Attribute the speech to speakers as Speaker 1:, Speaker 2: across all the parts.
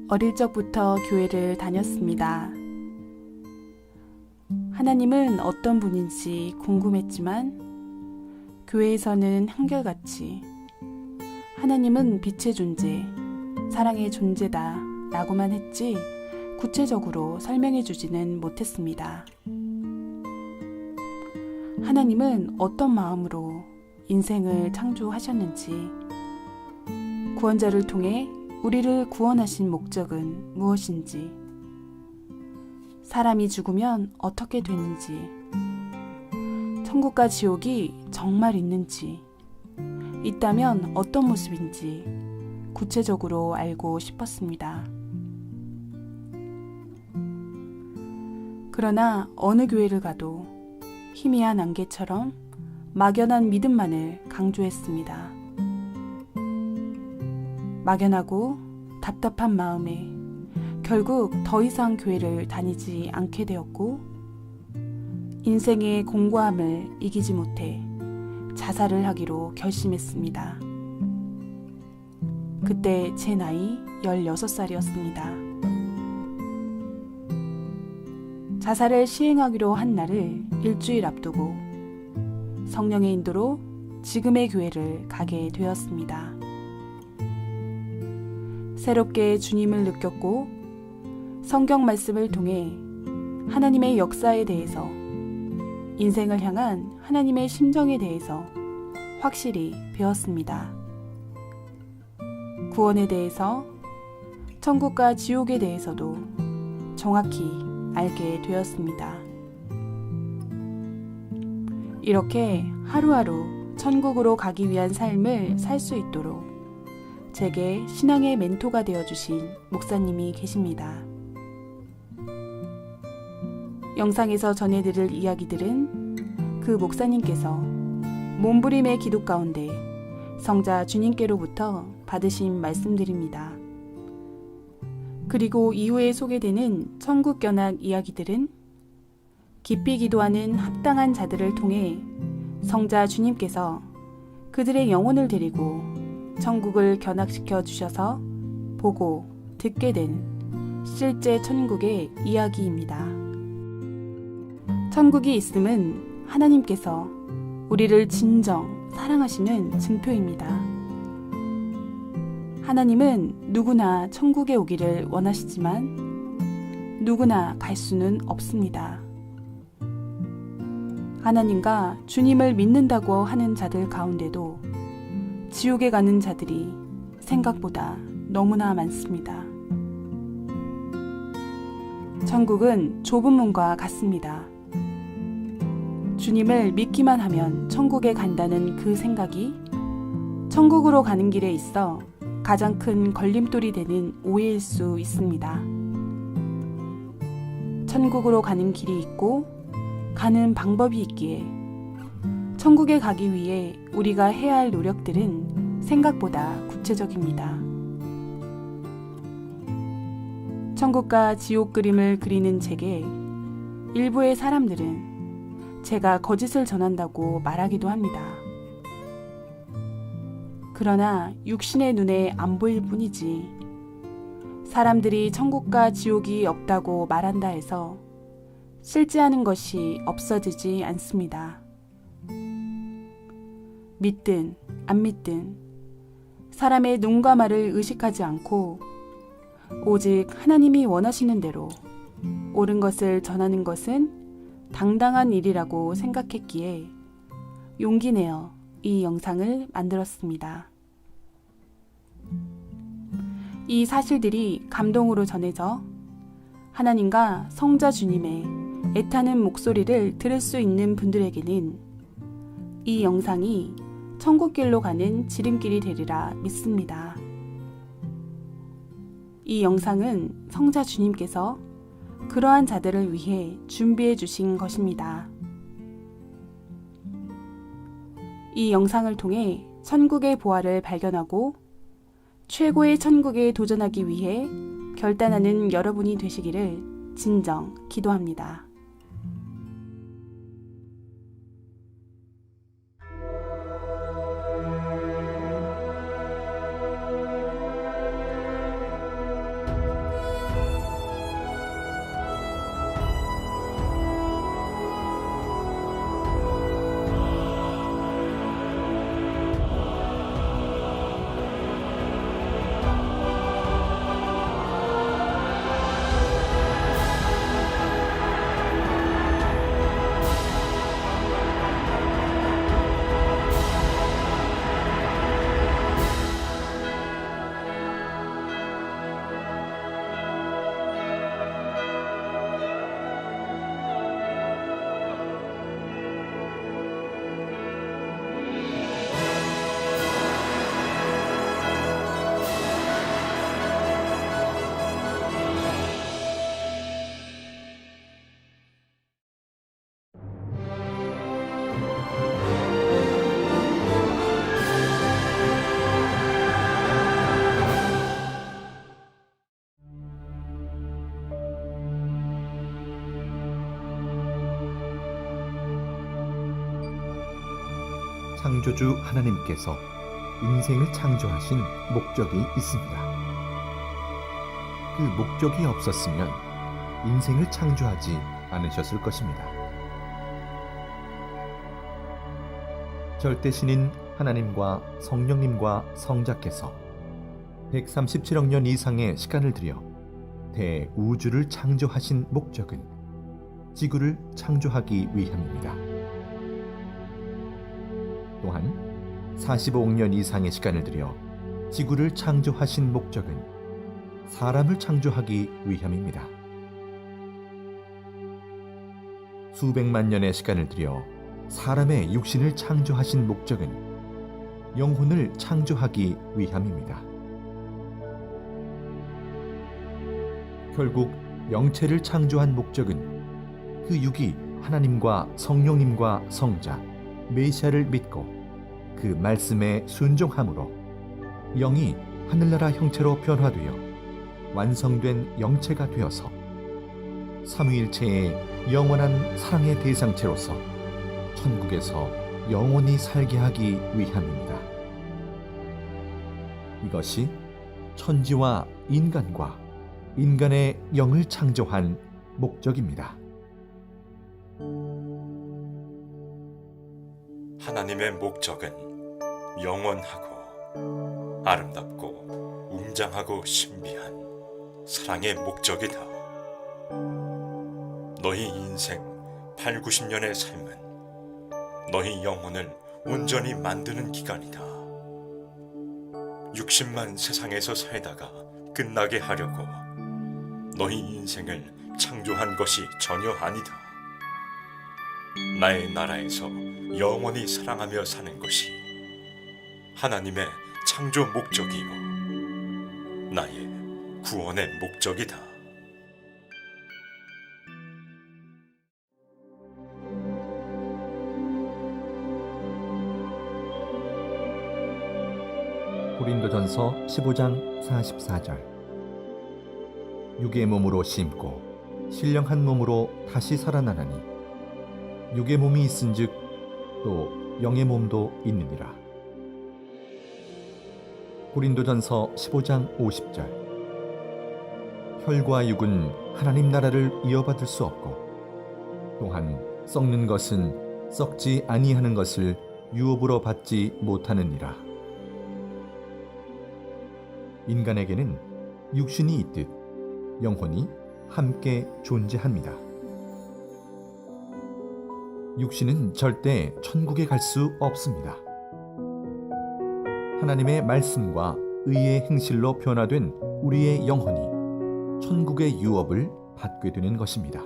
Speaker 1: 어릴 적부터 교회를 다녔습니다. 하나님은 어떤 분인지 궁금했지만 교회에서는 한결같이 하나님은 빛의 존재, 사랑의 존재다 라고만 했지 구체적으로 설명해 주지는 못했습니다. 하나님은 어떤 마음으로 인생을 창조하셨는지, 구원자를 통해 우리를 구원하신 목적은 무엇인지, 사람이 죽으면 어떻게 되는지, 천국과 지옥이 정말 있는지, 있다면 어떤 모습인지 구체적으로 알고 싶었습니다. 그러나 어느 교회를 가도 희미한 안개처럼 막연한 믿음만을 강조했습니다. 막연하고 답답한 마음에 결국 더 이상 교회를 다니지 않게 되었고, 인생의 공고함을 이기지 못해 자살을 하기로 결심했습니다. 그때 제 나이 16살이었습니다. 자살을 시행하기로 한 날을 일주일 앞두고 성령의 인도로 지금의 교회를 가게 되었습니다. 새롭게 주님을 느꼈고 성경 말씀을 통해 하나님의 역사에 대해서, 인생을 향한 하나님의 심정에 대해서 확실히 배웠습니다. 구원에 대해서, 천국과 지옥에 대해서도 정확히 알게 되었습니다. 이렇게 하루하루 천국으로 가기 위한 삶을 살 수 있도록 제게 신앙의 멘토가 되어주신 목사님이 계십니다. 영상에서 전해드릴 이야기들은 그 목사님께서 몸부림의 기도 가운데 성자 주님께로부터 받으신 말씀들입니다. 그리고 이후에 소개되는 천국 견학 이야기들은 깊이 기도하는 합당한 자들을 통해 성자 주님께서 그들의 영혼을 데리고 천국을 견학시켜 주셔서 보고 듣게 된 실제 천국의 이야기입니다. 천국이 있음은 하나님께서 우리를 진정 사랑하시는 증표입니다. 하나님은 누구나 천국에 오기를 원하시지만 누구나 갈 수는 없습니다. 하나님과 주님을 믿는다고 하는 자들 가운데도 지옥에 가는 자들이 생각보다 너무나 많습니다. 천국은 좁은 문과 같습니다. 주님을 믿기만 하면 천국에 간다는 그 생각이 천국으로 가는 길에 있어 가장 큰 걸림돌이 되는 오해일 수 있습니다. 천국으로 가는 길이 있고 가는 방법이 있기에 천국에 가기 위해 우리가 해야 할 노력들은 생각보다 구체적입니다. 천국과 지옥 그림을 그리는 제게 일부의 사람들은 제가 거짓을 전한다고 말하기도 합니다. 그러나 육신의 눈에 안 보일 뿐이지 사람들이 천국과 지옥이 없다고 말한다 해서 실제하는 것이 없어지지 않습니다. 믿든 안 믿든 사람의 눈과 말을 의식하지 않고 오직 하나님이 원하시는 대로 옳은 것을 전하는 것은 당당한 일이라고 생각했기에 용기 내어 이 영상을 만들었습니다. 이 사실들이 감동으로 전해져 하나님과 성자 주님의 애타는 목소리를 들을 수 있는 분들에게는 이 영상이 천국길로 가는 지름길이 되리라 믿습니다. 이 영상은 성자 주님께서 그러한 자들을 위해 준비해 주신 것입니다. 이 영상을 통해 천국의 보화를 발견하고 최고의 천국에 도전하기 위해 결단하는 여러분이 되시기를 진정 기도합니다.
Speaker 2: 창조주 하나님께서 인생을 창조하신 목적이 있습니다. 그 목적이 없었으면 인생을 창조하지 않으셨을 것입니다. 절대신인 하나님과 성령님과 성자께서 137억 년 이상의 시간을 들여 대우주를 창조하신 목적은 지구를 창조하기 위함입니다. 또한 45억 년 이상의 시간을 들여 지구를 창조하신 목적은 사람을 창조하기 위함입니다. 수백만 년의 시간을 들여 사람의 육신을 창조하신 목적은 영혼을 창조하기 위함입니다. 결국 영체를 창조한 목적은 그 육이 하나님과 성령님과 성자, 메시아를 믿고 그 말씀에 순종함으로 영이 하늘나라 형체로 변화되어 완성된 영체가 되어서 삼위일체의 영원한 사랑의 대상체로서 천국에서 영원히 살게 하기 위함입니다. 이것이 천지와 인간과 인간의 영을 창조한 목적입니다.
Speaker 3: 하나님의 목적은 영원하고 아름답고 웅장하고 신비한 사랑의 목적이다. 너희 인생 8, 90년의 삶은 너희 영혼을 온전히 만드는 기간이다. 60만 세상에서 살다가 끝나게 하려고 너희 인생을 창조한 것이 전혀 아니다. 나의 나라에서 영원히 사랑하며 사는 것이 하나님의 창조 목적이요 나의 구원의 목적이다.
Speaker 2: 고린도전서 15장 44절. 육의 몸으로 심고 신령한 몸으로 다시 살아나나니 육의 몸이 있은즉 또 영의 몸도 있느니라. 고린도전서 15장 50절. 혈과 육은 하나님 나라를 이어받을 수 없고 또한 썩는 것은 썩지 아니하는 것을 유업으로 받지 못하느니라. 인간에게는 육신이 있듯 영혼이 함께 존재합니다. 육신은 절대 천국에 갈 수 없습니다. 하나님의 말씀과 의의 행실로 변화된 우리의 영혼이 천국의 유업을 받게 되는 것입니다.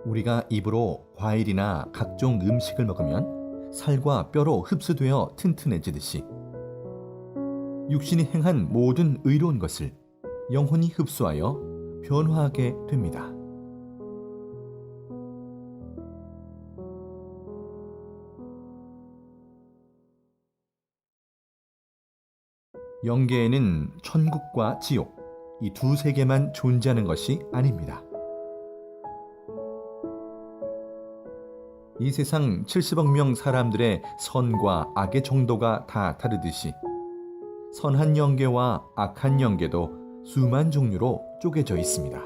Speaker 2: 우리가 입으로 과일이나 각종 음식을 먹으면 살과 뼈로 흡수되어 튼튼해지듯이 육신이 행한 모든 의로운 것을 영혼이 흡수하여 변화하게 됩니다. 영계에는 천국과 지옥, 이 두 세계만 존재하는 것이 아닙니다. 이 세상 70억 명 사람들의 선과 악의 정도가 다 다르듯이 선한 영계와 악한 영계도 수만 종류로 쪼개져 있습니다.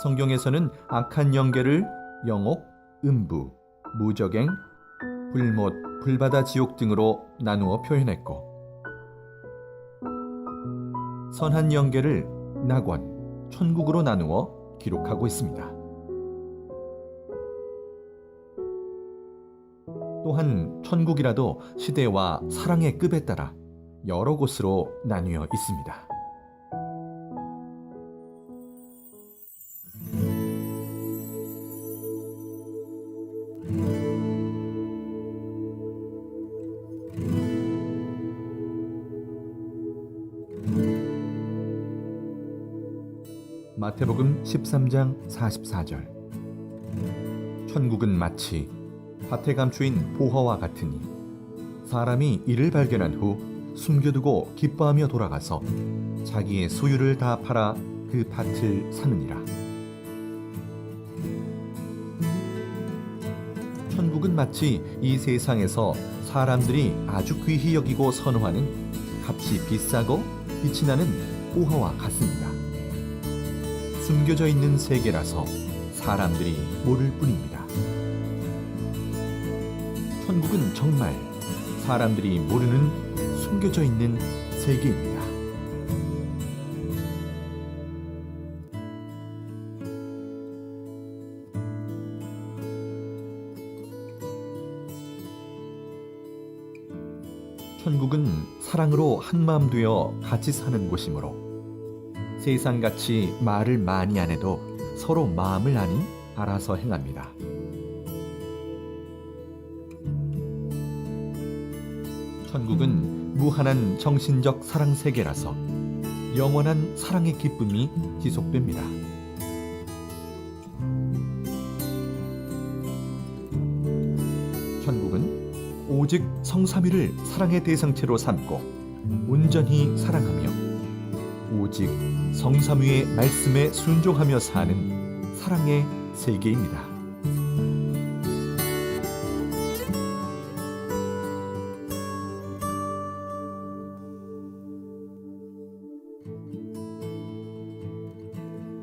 Speaker 2: 성경에서는 악한 영계를 영옥, 음부, 무적행, 불못, 불바다 지옥 등으로 나누어 표현했고 선한 영계를 낙원, 천국으로 나누어 기록하고 있습니다. 또한 천국이라도 시대와 사랑의 급에 따라 여러 곳으로 나뉘어 있습니다. 마태복음 13장 44절. 천국은 마치 밭에 감추인 보화와 같으니 사람이 이를 발견한 후 숨겨두고 기뻐하며 돌아가서 자기의 소유를 다 팔아 그 밭을 사느니라. 천국은 마치 이 세상에서 사람들이 아주 귀히 여기고 선호하는 값이 비싸고 빛이 나는 보화와 같습니다. 숨겨져 있는 세계라서 사람들이 모를 뿐입니다. 천국은 정말 사람들이 모르는 숨겨져 있는 세계입니다. 천국은 사랑으로 한마음 되어 같이 사는 곳이므로 세상같이 말을 많이 안 해도 서로 마음을 아니 알아서 행합니다. 천국은 무한한 정신적 사랑 세계라서 영원한 사랑의 기쁨이 지속됩니다. 천국은 오직 성삼위를 사랑의 대상체로 삼고 온전히 사랑하며 오직 성삼위의 말씀에 순종하며 사는 사랑의 세계입니다.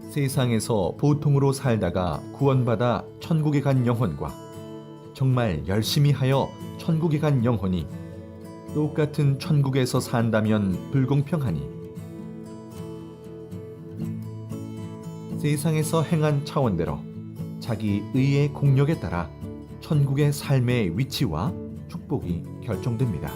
Speaker 2: 세상에서 보통으로 살다가 구원받아 천국에 간 영혼과 정말 열심히 하여 천국에 간 영혼이 똑같은 천국에서 산다면 불공평하니 세상에서 행한 차원대로 자기 의의 공력에 따라 천국의 삶의 위치와 축복이 결정됩니다.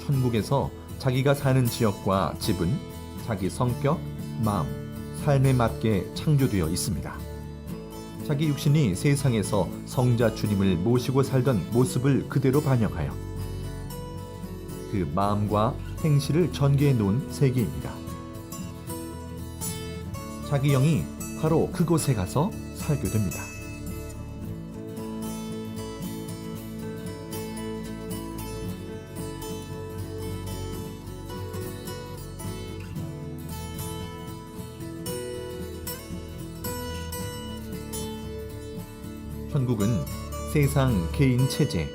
Speaker 2: 천국에서 자기가 사는 지역과 집은 자기 성격, 마음, 삶에 맞게 창조되어 있습니다. 자기 육신이 세상에서 성자 주님을 모시고 살던 모습을 그대로 반영하여 그 마음과 행실을 전개해 놓은 세계입니다. 자기 영이 바로 그곳에 가서 살게 됩니다. 천국은 세상 개인 체제,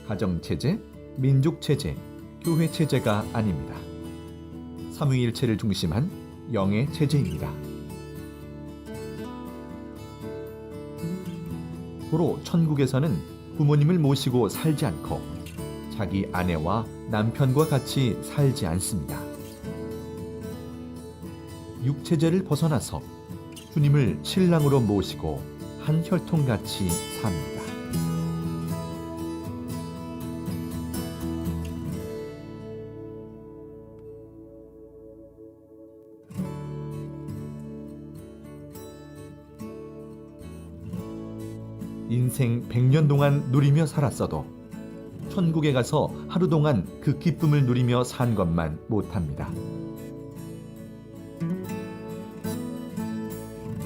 Speaker 2: 가정 체제, 민족 체제, 교회 체제가 아닙니다. 삼위일체를 중심한 영의 체제입니다. 고로 천국에서는 부모님을 모시고 살지 않고 자기 아내와 남편과 같이 살지 않습니다. 육체제를 벗어나서 주님을 신랑으로 모시고 한 혈통같이 삽니다. 인생 100년 동안 누리며 살았어도 천국에 가서 하루 동안 그 기쁨을 누리며 산 것만 못합니다.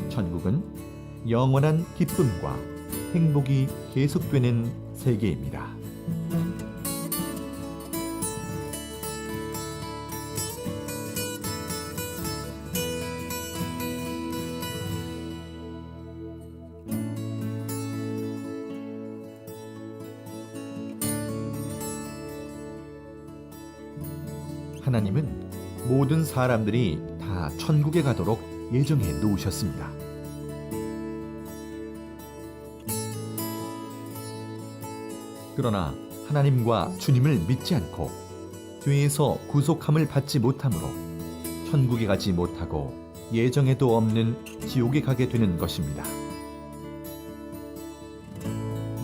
Speaker 2: 천국은 영원한 기쁨과 행복이 계속되는 세계입니다. 하나님은 모든 사람들이 다 천국에 가도록 예정해 놓으셨습니다. 그러나 하나님과 주님을 믿지 않고 죄에서 구속함을 받지 못하므로 천국에 가지 못하고 예정에도 없는 지옥에 가게 되는 것입니다.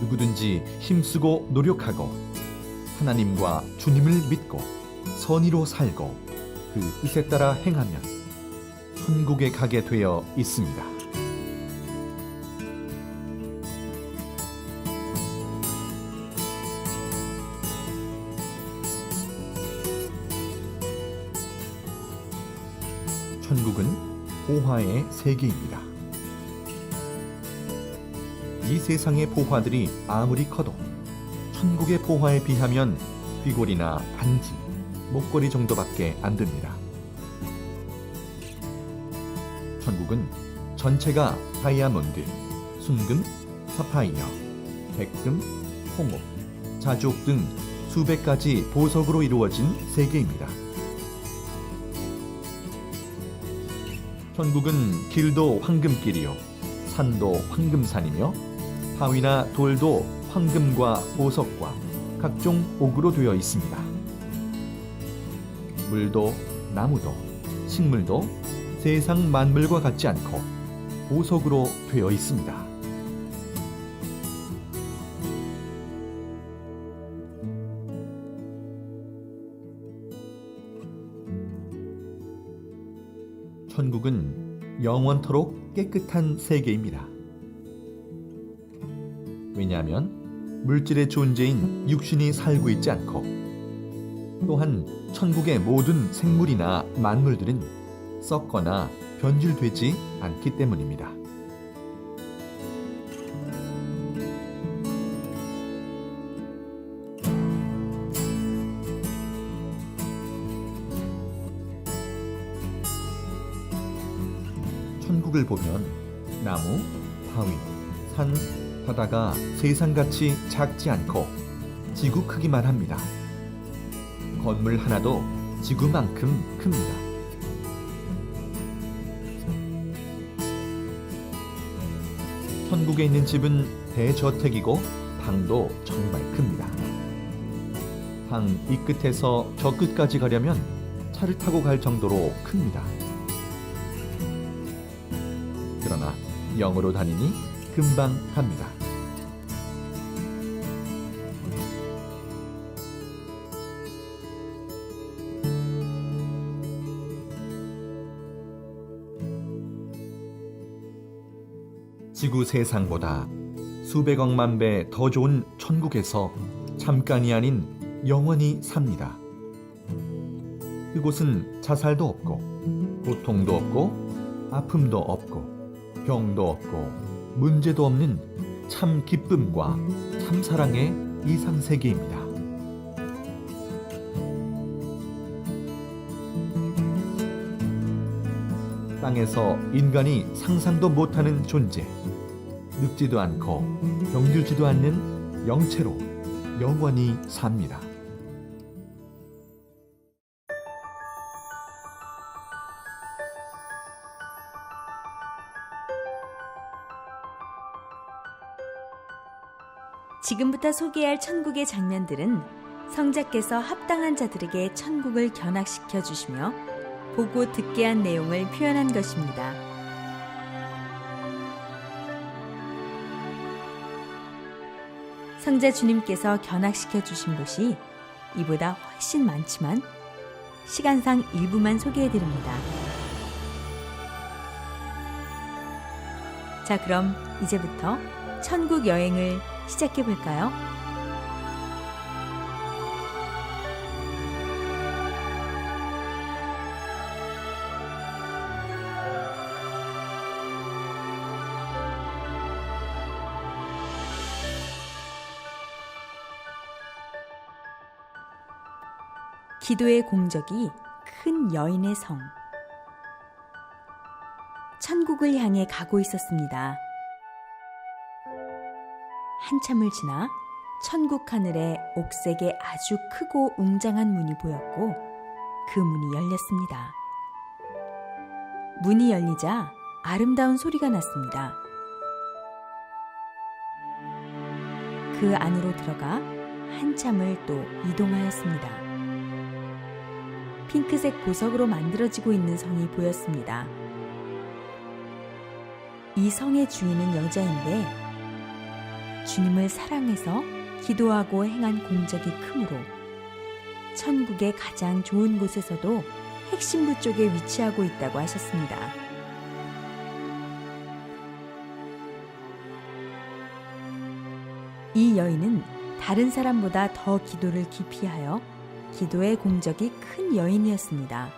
Speaker 2: 누구든지 힘쓰고 노력하고 하나님과 주님을 믿고 선의로 살고 그 뜻에 따라 행하면 천국에 가게 되어 있습니다. 천국은 보화의 세계입니다. 이 세상의 보화들이 아무리 커도 천국의 보화에 비하면 귀걸이나 반지, 목걸이 정도밖에 안 됩니다. 천국은 전체가 다이아몬드, 순금, 사파이어, 백금, 홍옥, 자주옥 등 수백 가지 보석으로 이루어진 세계입니다. 천국은 길도 황금길이요, 산도 황금산이며 바위나 돌도 황금과 보석과 각종 옥으로 되어 있습니다. 물도 나무도 식물도 세상 만물과 같지 않고 보석으로 되어 있습니다. 천국은 영원토록 깨끗한 세계입니다. 왜냐하면 물질의 존재인 육신이 살고 있지 않고, 또한 천국의 모든 생물이나 만물들은 썩거나 변질되지 않기 때문입니다. 천국을 보면 나무, 바위, 산, 바다가 세상같이 작지 않고 지구 크기만 합니다. 건물 하나도 지구만큼 큽니다. 천국에 있는 집은 대저택이고 방도 정말 큽니다. 방 이 끝에서 저 끝까지 가려면 차를 타고 갈 정도로 큽니다. 그러나 영으로 다니니 금방 갑니다. 지구 세상보다 수백억만 배 더 좋은 천국에서 잠깐이 아닌 영원히 삽니다. 그곳은 자살도 없고 고통도 없고 아픔도 없고 병도 없고 문제도 없는 참 기쁨과 참 사랑의 이상세계입니다. 땅에서 인간이 상상도 못하는 존재, 늙지도 않고 병들지도 않는 영체로 영원히 삽니다.
Speaker 4: 지금부터 소개할 천국의 장면들은 성자께서 합당한 자들에게 천국을 견학시켜 주시며 보고 듣게 한 내용을 표현한 것입니다. 성자 주님께서 견학시켜 주신 곳이 이보다 훨씬 많지만 시간상 일부만 소개해 드립니다. 자, 그럼 이제부터 천국 여행을 시작해 볼까요? 기도의 공적이 큰 여인의 성. 천국을 향해 가고 있었습니다. 한참을 지나 천국 하늘에 옥색의 아주 크고 웅장한 문이 보였고 그 문이 열렸습니다. 문이 열리자 아름다운 소리가 났습니다. 그 안으로 들어가 한참을 또 이동하였습니다. 핑크색 보석으로 만들어지고 있는 성이 보였습니다. 이 성의 주인은 여자인데 주님을 사랑해서 기도하고 행한 공적이 크므로 천국의 가장 좋은 곳에서도 핵심부 쪽에 위치하고 있다고 하셨습니다. 이 여인은 다른 사람보다 더 기도를 깊이 하여 기도의 공적이 큰 여인이었습니다.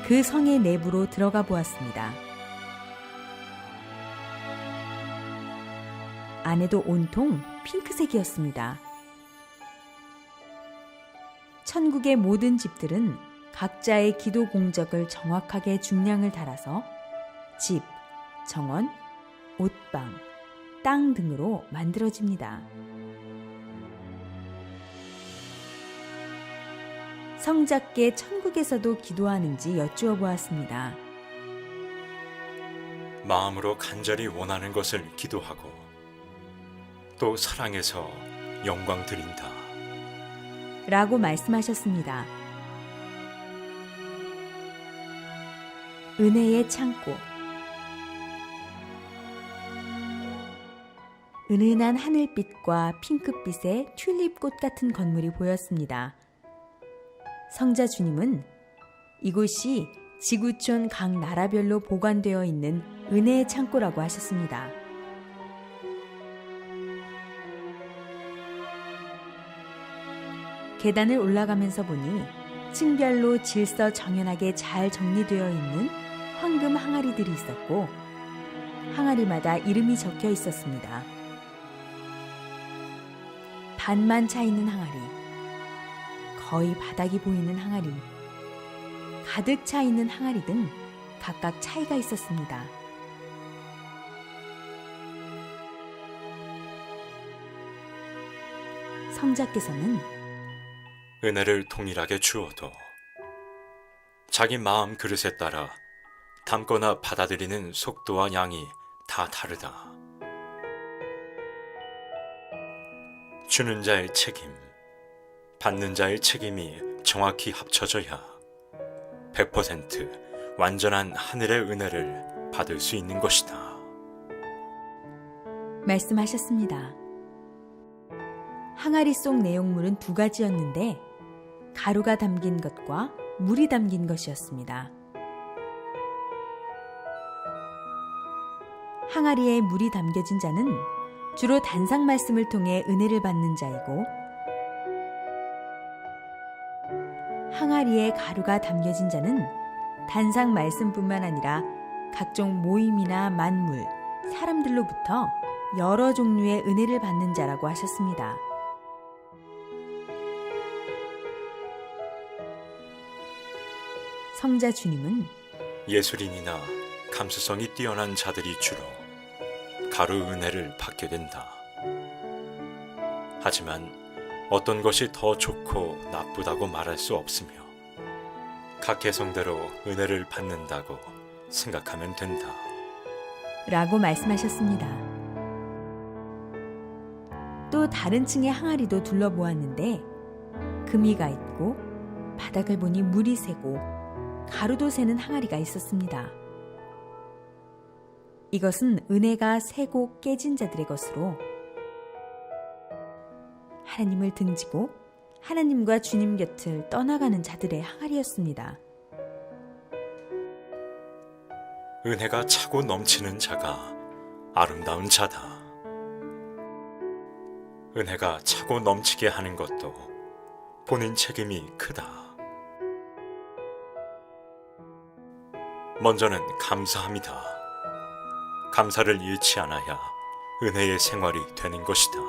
Speaker 4: 그 성의 내부로 들어가 보았습니다. 안에도 온통 핑크색이었습니다. 천국의 모든 집들은 각자의 기도 공적을 정확하게 중량을 달아서 집, 정원, 옷방, 땅 등으로 만들어집니다. 성자께 천국에서도 기도하는지 여쭈어 보았습니다.
Speaker 3: 마음으로 간절히 원하는 것을 기도하고 또 사랑해서 영광 드린다.
Speaker 4: 라고 말씀하셨습니다. 은혜의 창고. 은은한 하늘빛과 핑크빛의 튤립꽃 같은 건물이 보였습니다. 성자 주님은 이곳이 지구촌 각 나라별로 보관되어 있는 은혜의 창고라고 하셨습니다. 계단을 올라가면서 보니 층별로 질서 정연하게 잘 정리되어 있는 황금 항아리들이 있었고 항아리마다 이름이 적혀 있었습니다. 반만 차 있는 항아리, 거의 바닥이 보이는 항아리, 가득 차 있는 항아리 등 각각 차이가 있었습니다. 성자께서는
Speaker 3: 은혜를 동일하게 주어도 자기 마음 그릇에 따라 담거나 받아들이는 속도와 양이 다 다르다. 주는 자의 책임, 받는 자의 책임이 정확히 합쳐져야 100% 완전한 하늘의 은혜를 받을 수 있는 것이다.
Speaker 4: 말씀하셨습니다. 항아리 속 내용물은 두 가지였는데 가루가 담긴 것과 물이 담긴 것이었습니다. 항아리에 물이 담겨진 자는 주로 단상 말씀을 통해 은혜를 받는 자이고 항아리에 가루가 담겨진 자는 단상 말씀뿐만 아니라 각종 모임이나 만물, 사람들로부터 여러 종류의 은혜를 받는 자라고 하셨습니다. 성자 주님은
Speaker 3: 예술인이나 감수성이 뛰어난 자들이 주로 가루 은혜를 받게 된다. 하지만 어떤 것이 더 좋고 나쁘다고 말할 수 없으며 각 개성대로 은혜를 받는다고 생각하면 된다.
Speaker 4: 라고 말씀하셨습니다. 또 다른 층의 항아리도 둘러보았는데 금이가 있고 바닥을 보니 물이 새고 가루도 새는 항아리가 있었습니다. 이것은 은혜가 새고 깨진 자들의 것으로 하나님을 등지고 하나님과 주님 곁을 떠나가는 자들의 항아리였습니다.
Speaker 3: 은혜가 차고 넘치는 자가 아름다운 자다. 은혜가 차고 넘치게 하는 것도 본인 책임이 크다. 먼저는 감사합니다. 감사를 잃지 않아야 은혜의 생활이 되는 것이다.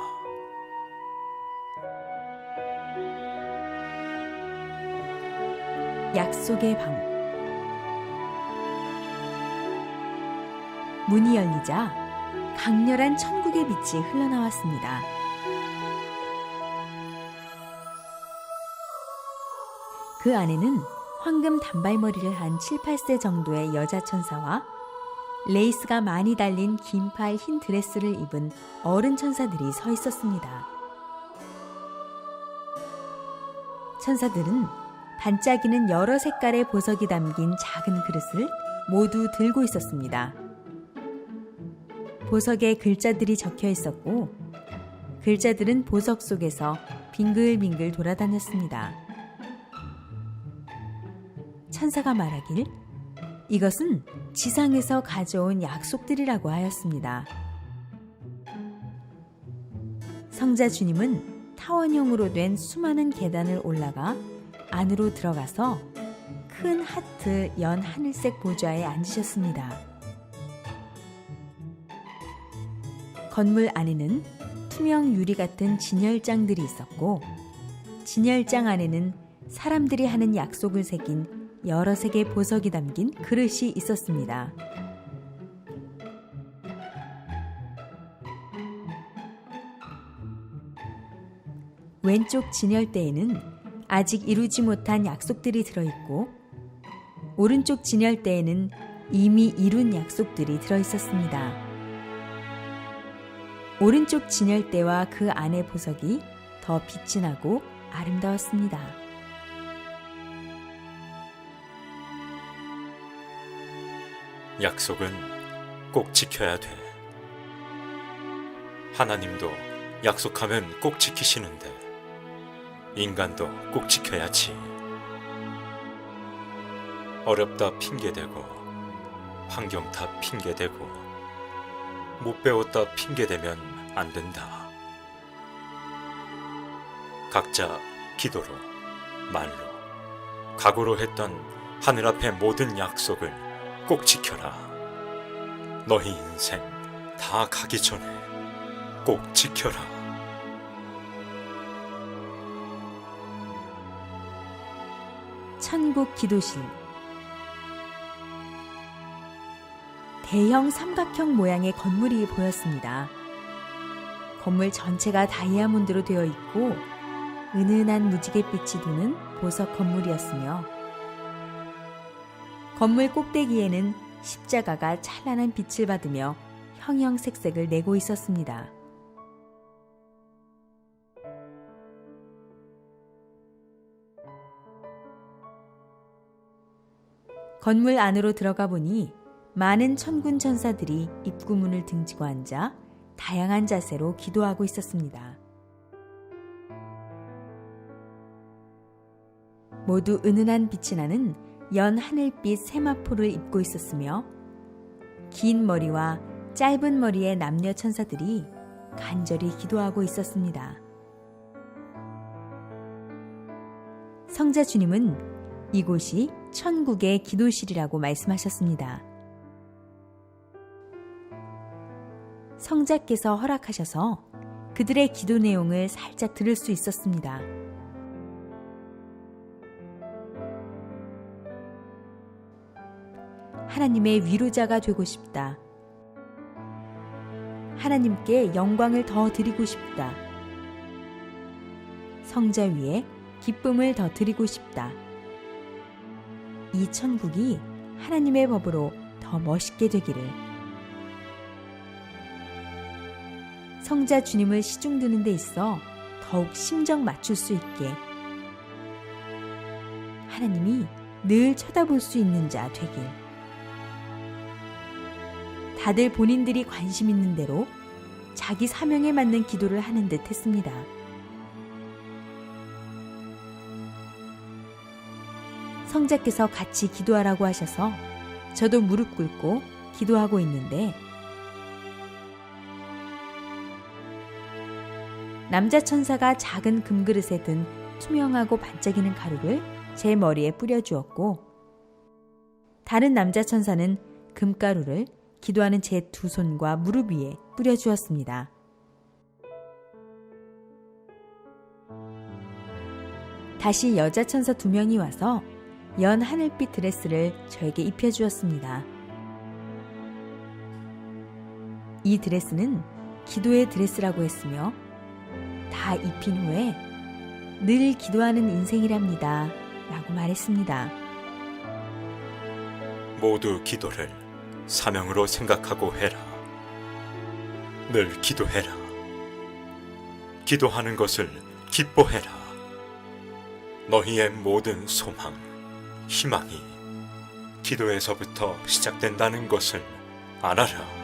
Speaker 4: 약속의 방. 문이 열리자 강렬한 천국의 빛이 흘러나왔습니다. 그 안에는 황금 단발머리를 한 7, 8세 정도의 여자 천사와 레이스가 많이 달린 긴팔 흰 드레스를 입은 어른 천사들이 서 있었습니다. 천사들은 반짝이는 여러 색깔의 보석이 담긴 작은 그릇을 모두 들고 있었습니다. 보석에 글자들이 적혀 있었고 글자들은 보석 속에서 빙글빙글 돌아다녔습니다. 천사가 말하길 이것은 지상에서 가져온 약속들이라고 하였습니다. 성자 주님은 타원형으로 된 수많은 계단을 올라가 안으로 들어가서 큰 하트 연 하늘색 보좌에 앉으셨습니다. 건물 안에는 투명 유리 같은 진열장들이 있었고, 진열장 안에는 사람들이 하는 약속을 새긴 여러 색의 보석이 담긴 그릇이 있었습니다. 왼쪽 진열대에는 아직 이루지 못한 약속들이 들어있고, 오른쪽 진열대에는 이미 이룬 약속들이 들어있었습니다. 오른쪽 진열대와 그 안의 보석이 더 빛이 나고 아름다웠습니다.
Speaker 3: 약속은 꼭 지켜야 돼. 하나님도 약속하면 꼭 지키시는데 인간도 꼭 지켜야지. 어렵다 핑계대고 환경 다 핑계대고 못 배웠다 핑계대면 안 된다. 각자 기도로, 말로, 각오로 했던 하늘 앞의 모든 약속을 꼭 지켜라. 너희 인생 다 가기 전에 꼭 지켜라.
Speaker 4: 천국 기도실. 대형 삼각형 모양의 건물이 보였습니다. 건물 전체가 다이아몬드로 되어 있고 은은한 무지갯빛이 도는 보석 건물이었으며, 건물 꼭대기에는 십자가가 찬란한 빛을 받으며 형형색색을 내고 있었습니다. 건물 안으로 들어가 보니 많은 천군 천사들이 입구문을 등지고 앉아 다양한 자세로 기도하고 있었습니다. 모두 은은한 빛이 나는 연 하늘빛 세마포를 입고 있었으며, 긴 머리와 짧은 머리의 남녀 천사들이 간절히 기도하고 있었습니다. 성자 주님은 이곳이 천국의 기도실이라고 말씀하셨습니다. 성자께서 허락하셔서 그들의 기도 내용을 살짝 들을 수 있었습니다. 하나님의 위로자가 되고 싶다. 하나님께 영광을 더 드리고 싶다. 성자 위에 기쁨을 더 드리고 싶다. 이 천국이 하나님의 법으로 더 멋있게 되기를. 성자 주님을 시중드는 데 있어 더욱 심정 맞출 수 있게, 하나님이 늘 쳐다볼 수 있는 자 되길. 다들 본인들이 관심 있는 대로 자기 사명에 맞는 기도를 하는 듯 했습니다. 성자께서 같이 기도하라고 하셔서 저도 무릎 꿇고 기도하고 있는데, 남자 천사가 작은 금그릇에 든 투명하고 반짝이는 가루를 제 머리에 뿌려주었고, 다른 남자 천사는 금가루를 기도하는 제 두 손과 무릎 위에 뿌려주었습니다. 다시 여자 천사 2명이 와서 연 하늘빛 드레스를 저에게 입혀주었습니다. 이 드레스는 기도의 드레스라고 했으며, 다 입힌 후에 늘 기도하는 인생이랍니다 라고 말했습니다.
Speaker 3: 모두 기도를 사명으로 생각하고 해라. 늘 기도해라. 기도하는 것을 기뻐해라. 너희의 모든 소망, 희망이 기도에서부터 시작된다는 것을 알아라.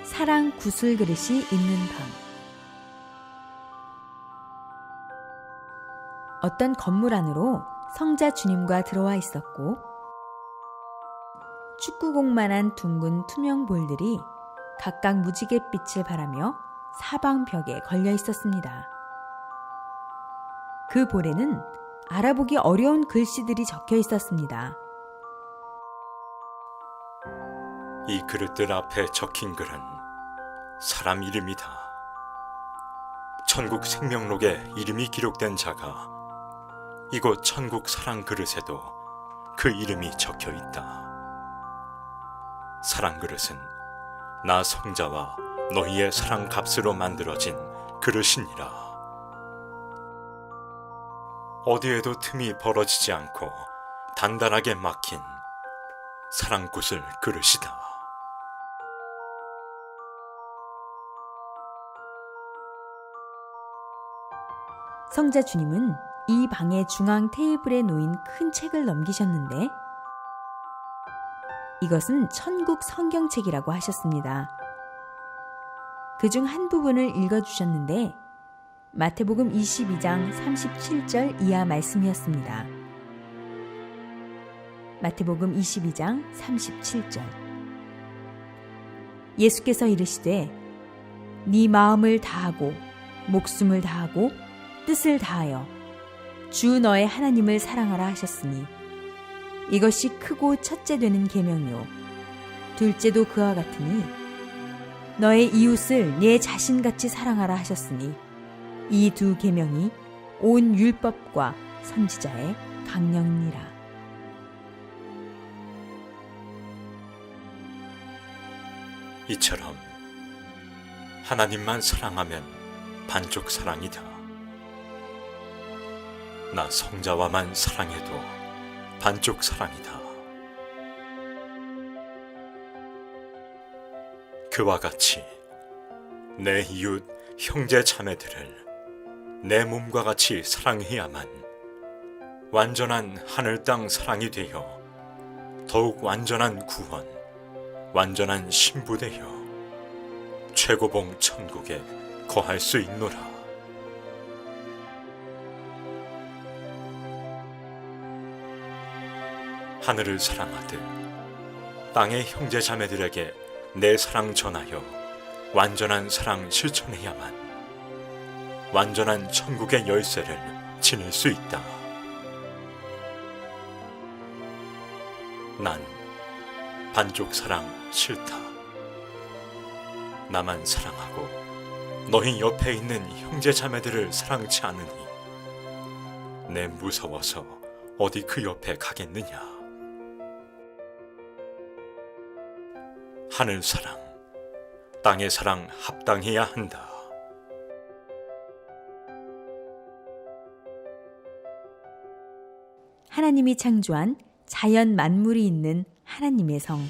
Speaker 4: 사랑 구슬 그릇이 있는 방. 어떤 건물 안으로 성자 주님과 들어와 있었고, 축구공만한 둥근 투명 볼들이 각각 무지갯빛을 발하며 사방벽에 걸려 있었습니다. 그 볼에는 알아보기 어려운 글씨들이 적혀 있었습니다.
Speaker 3: 이 그릇들 앞에 적힌 글은 사람 이름이다. 천국 생명록에 이름이 기록된 자가 이곳 천국 사랑 그릇에도 그 이름이 적혀 있다. 사랑 그릇은 나 성자와 너희의 사랑 값으로 만들어진 그릇이니라. 어디에도 틈이 벌어지지 않고 단단하게 막힌 사랑구슬 그릇이다.
Speaker 4: 성자 주님은 이 방의 중앙 테이블에 놓인 큰 책을 넘기셨는데 이것은 천국 성경책이라고 하셨습니다. 그중 한 부분을 읽어주셨는데 마태복음 22장 37절 이하 말씀이었습니다. 마태복음 22장 37절. 예수께서 이르시되 네 마음을 다하고 목숨을 다하고 뜻을 다하여 주 너의 하나님을 사랑하라 하셨으니 이것이 크고 첫째 되는 계명이요 둘째도 그와 같으니 너의 이웃을 네 자신같이 사랑하라 하셨으니 이 두 계명이 온 율법과 선지자의 강령이니라.
Speaker 3: 이처럼 하나님만 사랑하면 반쪽 사랑이다. 나 성자와만 사랑해도 반쪽 사랑이다. 그와 같이 내 이웃 형제 자매들을 내 몸과 같이 사랑해야만 완전한 하늘 땅 사랑이 되어 더욱 완전한 구원, 완전한 신부 되어 최고봉 천국에 거할 수 있노라. 하늘을 사랑하듯 땅의 형제 자매들에게 내 사랑 전하여 완전한 사랑 실천해야만 완전한 천국의 열쇠를 지닐 수 있다. 난 반쪽 사랑 싫다. 나만 사랑하고 너희 옆에 있는 형제 자매들을 사랑치 않으니 내 무서워서 어디 그 옆에 가겠느냐. 하늘 사랑, 땅의 사랑 합당해야 한다.
Speaker 4: 하나님이 창조한 자연 만물이 있는 하나님의 성.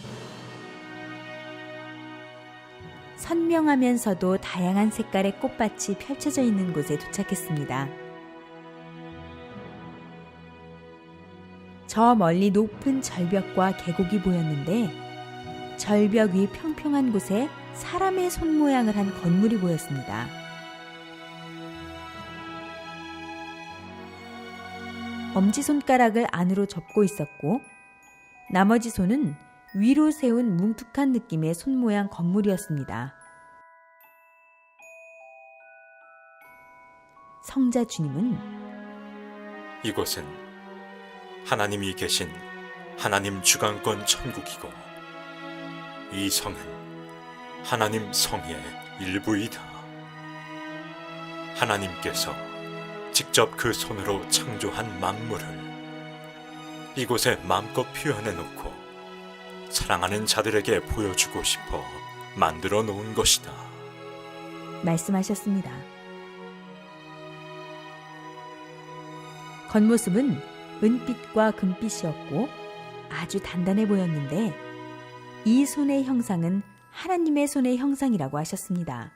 Speaker 4: 선명하면서도 다양한 색깔의 꽃밭이 펼쳐져 있는 곳에 도착했습니다. 저 멀리 높은 절벽과 계곡이 보였는데 절벽 위 평평한 곳에 사람의 손 모양을 한 건물이 보였습니다. 엄지손가락을 안으로 접고 있었고 나머지 손은 위로 세운 뭉툭한 느낌의 손 모양 건물이었습니다. 성자 주님은
Speaker 3: 이곳은 하나님이 계신 하나님 주관권 천국이고 이 성은 하나님 성의 일부이다. 하나님께서 직접 그 손으로 창조한 만물을 이곳에 마음껏 표현해 놓고 사랑하는 자들에게 보여주고 싶어 만들어 놓은 것이다.
Speaker 4: 말씀하셨습니다. 겉모습은 은빛과 금빛이었고 아주 단단해 보였는데 이 손의 형상은 하나님의 손의 형상이라고 하셨습니다.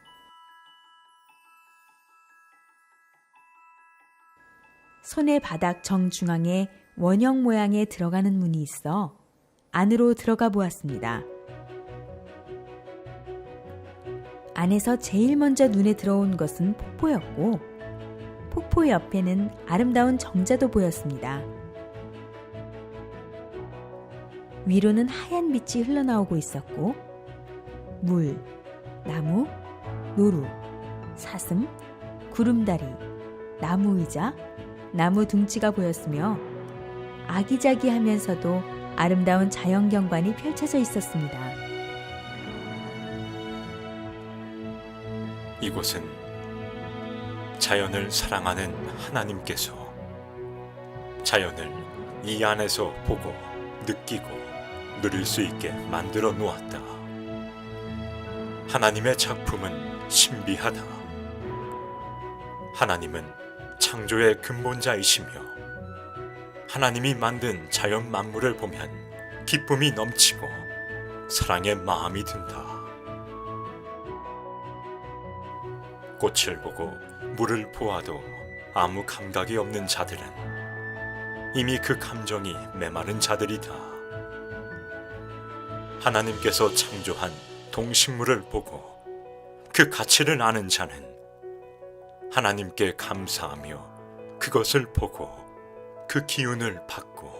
Speaker 4: 손의 바닥 정중앙에 원형 모양의 들어가는 문이 있어 안으로 들어가 보았습니다. 안에서 제일 먼저 눈에 들어온 것은 폭포였고 폭포 옆에는 아름다운 정자도 보였습니다. 위로는 하얀 빛이 흘러나오고 있었고 물, 나무, 노루, 사슴, 구름다리, 나무 의자, 나무 둥지가 보였으며 아기자기하면서도 아름다운 자연 경관이 펼쳐져 있었습니다.
Speaker 3: 이곳은 자연을 사랑하는 하나님께서 자연을 이 안에서 보고 느끼고 누릴 수 있게 만들어 놓았다. 하나님의 작품은 신비하다. 하나님은 창조의 근본자이시며 하나님이 만든 자연 만물을 보면 기쁨이 넘치고 사랑의 마음이 든다. 꽃을 보고 물을 보아도 아무 감각이 없는 자들은 이미 그 감정이 메마른 자들이다. 하나님께서 창조한 동식물을 보고 그 가치를 아는 자는 하나님께 감사하며 그것을 보고 그 기운을 받고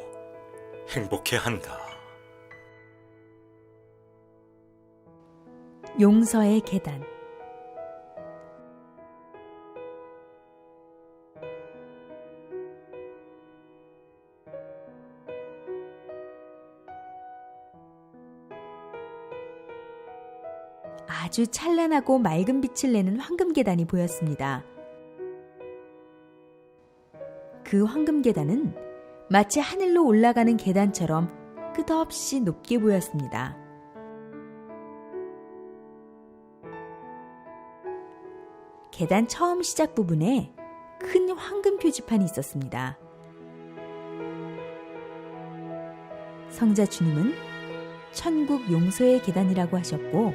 Speaker 3: 행복해한다.
Speaker 4: 용서의 계단. 아주 찬란하고 맑은 빛을 내는 황금 계단이 보였습니다. 그 황금 계단은 마치 하늘로 올라가는 계단처럼 끝없이 높게 보였습니다. 계단 처음 시작 부분에 큰 황금 표지판이 있었습니다. 성자 주님은 천국 용서의 계단이라고 하셨고,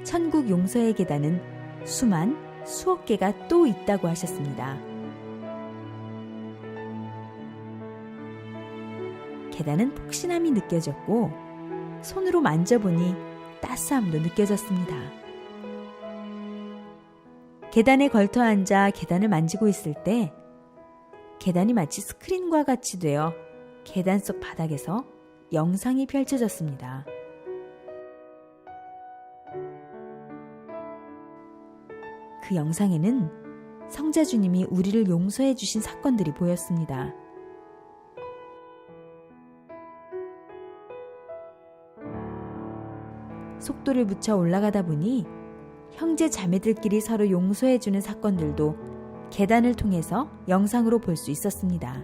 Speaker 4: 천국 용서의 계단은 수억 개가 또 있다고 하셨습니다. 계단은 폭신함이 느껴졌고 손으로 만져보니 따스함도 느껴졌습니다. 계단에 걸터 앉아 계단을 만지고 있을 때 계단이 마치 스크린과 같이 되어 계단 속 바닥에서 영상이 펼쳐졌습니다. 그 영상에는 성자 주님이 우리를 용서해 주신 사건들이 보였습니다. 속도를 붙여 올라가다 보니 형제 자매들끼리 서로 용서해 주는 사건들도 계단을 통해서 영상으로 볼 수 있었습니다.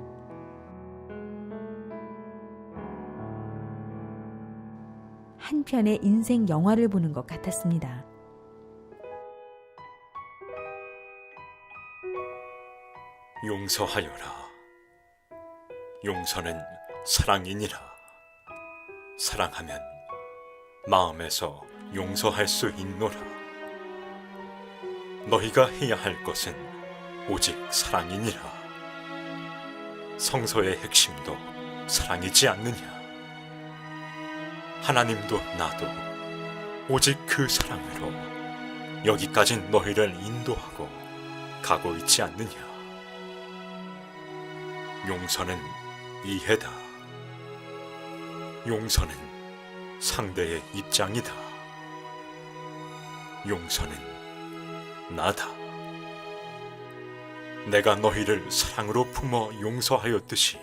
Speaker 4: 한 편의 인생 영화를 보는 것 같았습니다.
Speaker 3: 용서하여라. 용서는 사랑이니라. 사랑하면 마음에서 용서할 수 있노라. 너희가 해야 할 것은 오직 사랑이니라. 성서의 핵심도 사랑이지 않느냐. 하나님도 나도 오직 그 사랑으로 여기까지 너희를 인도하고 가고 있지 않느냐. 용서는 이해다. 용서는 상대의 입장이다. 용서는 나다. 내가 너희를 사랑으로 품어 용서하였듯이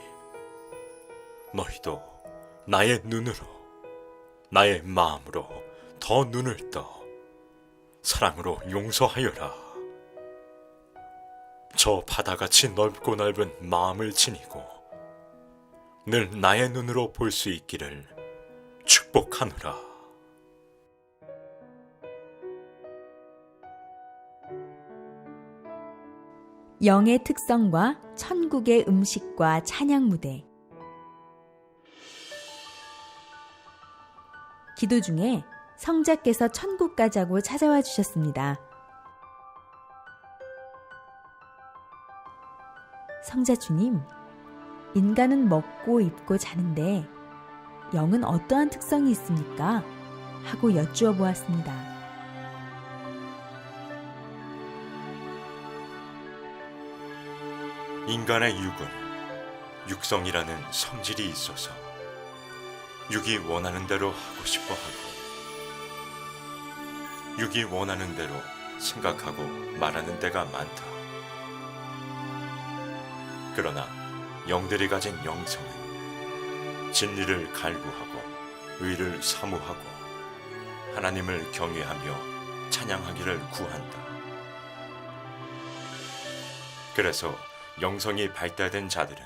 Speaker 3: 너희도 나의 눈으로, 나의 마음으로 더 눈을 떠 사랑으로 용서하여라. 저 바다같이 넓고 넓은 마음을 지니고 늘 나의 눈으로 볼 수 있기를 축복하노라.
Speaker 4: 영의 특성과 천국의 음식과 찬양 무대. 기도 중에 성자께서 천국 가자고 찾아와 주셨습니다. 성자 주님, 인간은 먹고 입고 자는데 영은 어떠한 특성이 있습니까? 하고 여쭈어 보았습니다.
Speaker 3: 인간의 육은 육성이라는 성질이 있어서 육이 원하는 대로 하고 싶어 하고 육이 원하는 대로 생각하고 말하는 때가 많다. 그러나 영들이 가진 영성은 진리를 갈구하고 의를 사모하고 하나님을 경외하며 찬양하기를 구한다. 그래서 영성이 발달된 자들은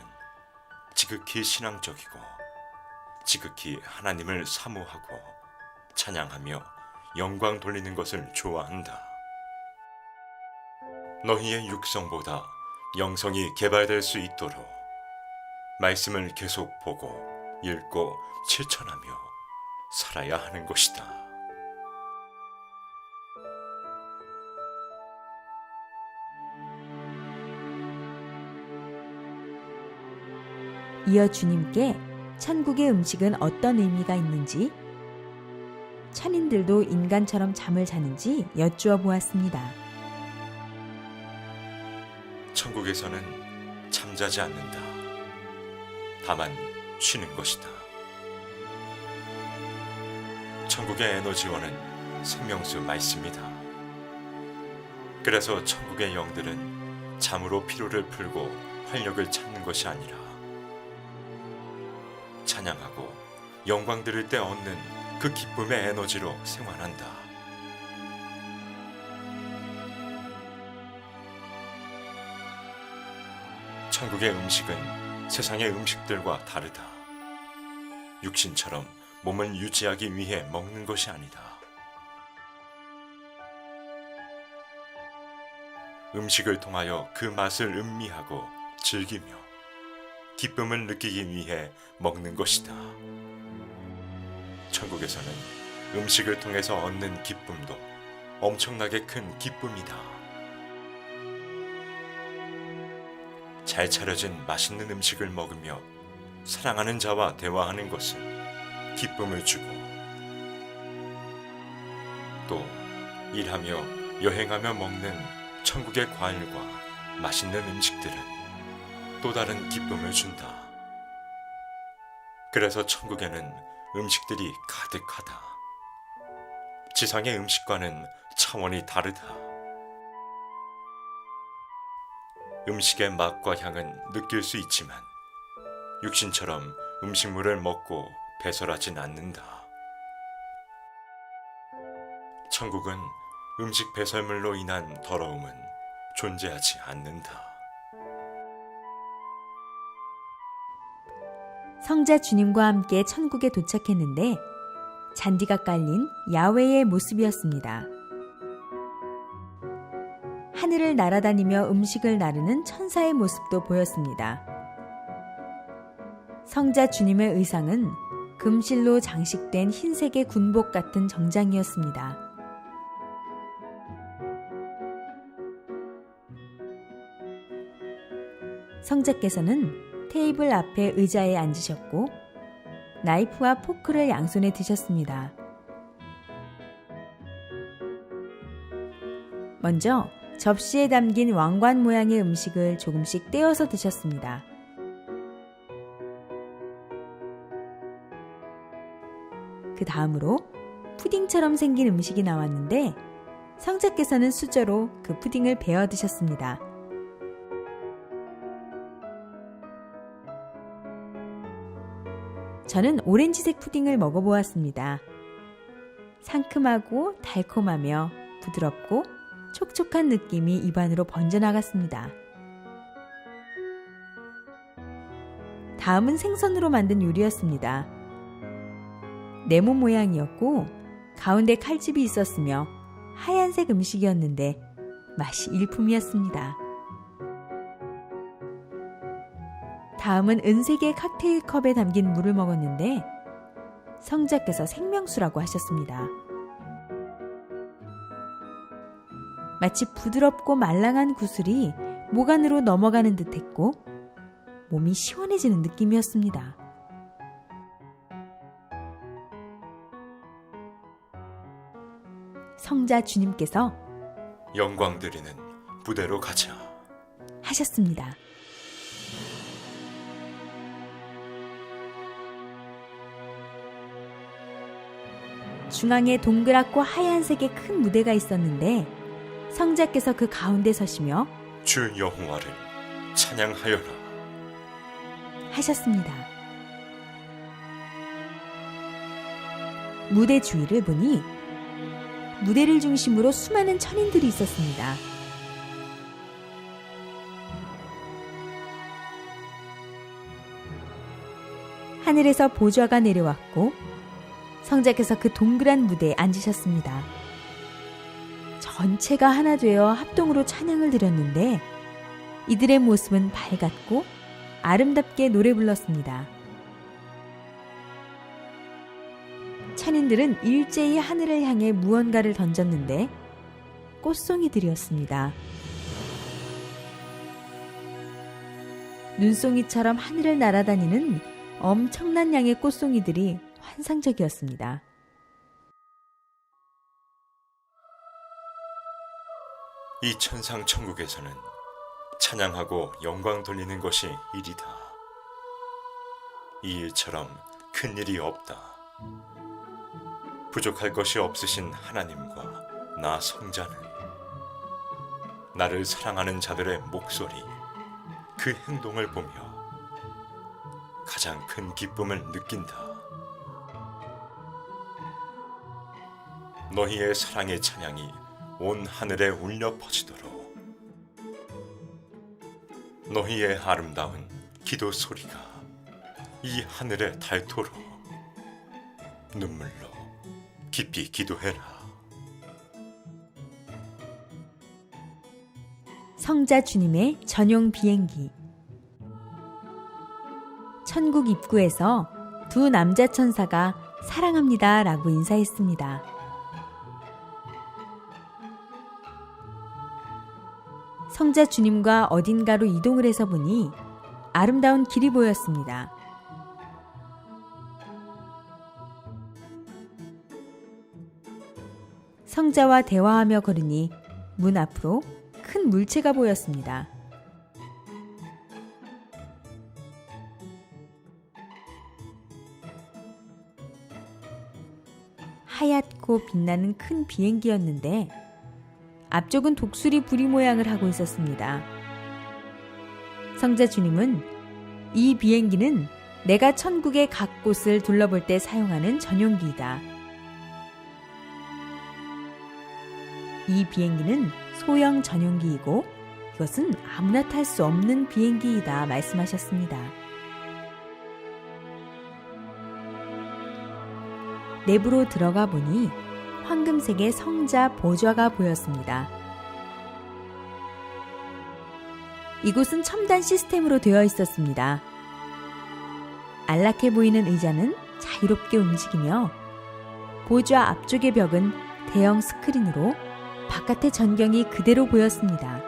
Speaker 3: 지극히 신앙적이고 지극히 하나님을 사모하고 찬양하며 영광 돌리는 것을 좋아한다. 너희의 육성보다 영성이 개발될 수 있도록 말씀을 계속 보고 읽고 실천하며 살아야 하는 것이다.
Speaker 4: 이어 주님께 천국의 음식은 어떤 의미가 있는지, 천인들도 인간처럼 잠을 자는지 여쭈어 보았습니다.
Speaker 3: 천국에서는 잠자지 않는다. 다만 쉬는 것이다. 천국의 에너지원은 생명수 말씀이다. 그래서 천국의 영들은 잠으로 피로를 풀고 활력을 찾는 것이 아니라 찬양하고 영광 드릴 때 얻는 그 기쁨의 에너지로 생활한다. 천국의 음식은 세상의 음식들과 다르다. 육신처럼 몸을 유지하기 위해 먹는 것이 아니다. 음식을 통하여 그 맛을 음미하고 즐기며 기쁨을 느끼기 위해 먹는 것이다. 천국에서는 음식을 통해서 얻는 기쁨도 엄청나게 큰 기쁨이다. 잘 차려진 맛있는 음식을 먹으며 사랑하는 자와 대화하는 것은 기쁨을 주고, 또 일하며 여행하며 먹는 천국의 과일과 맛있는 음식들은 또 다른 기쁨을 준다. 그래서 천국에는 음식들이 가득하다. 지상의 음식과는 차원이 다르다. 음식의 맛과 향은 느낄 수 있지만 육신처럼 음식물을 먹고 배설하진 않는다. 천국은 음식 배설물로 인한 더러움은 존재하지 않는다.
Speaker 4: 성자 주님과 함께 천국에 도착했는데 잔디가 깔린 야외의 모습이었습니다. 하늘을 날아다니며 음식을 나르는 천사의 모습도 보였습니다. 성자 주님의 의상은 금실로 장식된 흰색의 군복 같은 정장이었습니다. 성자께서는 테이블 앞에 의자에 앉으셨고 나이프와 포크를 양손에 드셨습니다. 먼저 접시에 담긴 왕관 모양의 음식을 조금씩 떼어서 드셨습니다. 그 다음으로 푸딩처럼 생긴 음식이 나왔는데 성자께서는 수저로 그 푸딩을 베어 드셨습니다. 저는 오렌지색 푸딩을 먹어보았습니다. 상큼하고 달콤하며 부드럽고 촉촉한 느낌이 입안으로 번져나갔습니다. 다음은 생선으로 만든 요리였습니다. 네모 모양이었고 가운데 칼집이 있었으며 하얀색 음식이었는데 맛이 일품이었습니다. 다음은 은색의 칵테일 컵에 담긴 물을 먹었는데 성자께서 생명수라고 하셨습니다. 마치 부드럽고 말랑한 구슬이 목 안으로 넘어가는 듯했고 몸이 시원해지는 느낌이었습니다. 성자 주님께서
Speaker 3: 영광 드리는 부대로 가자
Speaker 4: 하셨습니다. 중앙에 동그랗고 하얀색의 큰 무대가 있었는데 성자께서 그 가운데 서시며
Speaker 3: 주 여호와를 찬양하여라.
Speaker 4: 하셨습니다. 무대 주위를 보니 무대를 중심으로 수많은 천인들이 있었습니다. 하늘에서 보좌가 내려왔고 성자께서 그 동그란 무대에 앉으셨습니다. 전체가 하나 되어 합동으로 찬양을 드렸는데 이들의 모습은 밝았고 아름답게 노래 불렀습니다. 천인들은 일제히 하늘을 향해 무언가를 던졌는데 꽃송이들이었습니다. 눈송이처럼 하늘을 날아다니는 엄청난 양의 꽃송이들이 환상적이었습니다.
Speaker 3: 이 천상 천국에서는 찬양하고 영광 돌리는 것이 일이다. 이 일처럼 큰 일이 없다. 부족할 것이 없으신 하나님과 나 성자는 나를 사랑하는 자들의 목소리, 그 행동을 보며 가장 큰 기쁨을 느낀다. 너희의 사랑의 찬양이 온 하늘에 울려 퍼지도록 너희의 아름다운 기도 소리가 이 하늘에 닳도록 눈물로 깊이 기도해라.
Speaker 4: 성자 주님의 전용 비행기. 천국 입구에서 두 남자 천사가 사랑합니다 라고 인사했습니다. 성자 주님과 어딘가로 이동을 해서 보니 아름다운 길이 보였습니다. 성자와 대화하며 걸으니 문 앞으로 큰 물체가 보였습니다. 하얗고 빛나는 큰 비행기였는데 앞쪽은 독수리 부리 모양을 하고 있었습니다. 성자 주님은 이 비행기는 내가 천국의 각 곳을 둘러볼 때 사용하는 전용기이다. 이 비행기는 소형 전용기이고 이것은 아무나 탈 수 없는 비행기이다 말씀하셨습니다. 내부로 들어가 보니 황금색의 성자 보좌가 보였습니다. 이곳은 첨단 시스템으로 되어 있었습니다. 안락해 보이는 의자는 자유롭게 움직이며 보좌 앞쪽의 벽은 대형 스크린으로 바깥의 전경이 그대로 보였습니다.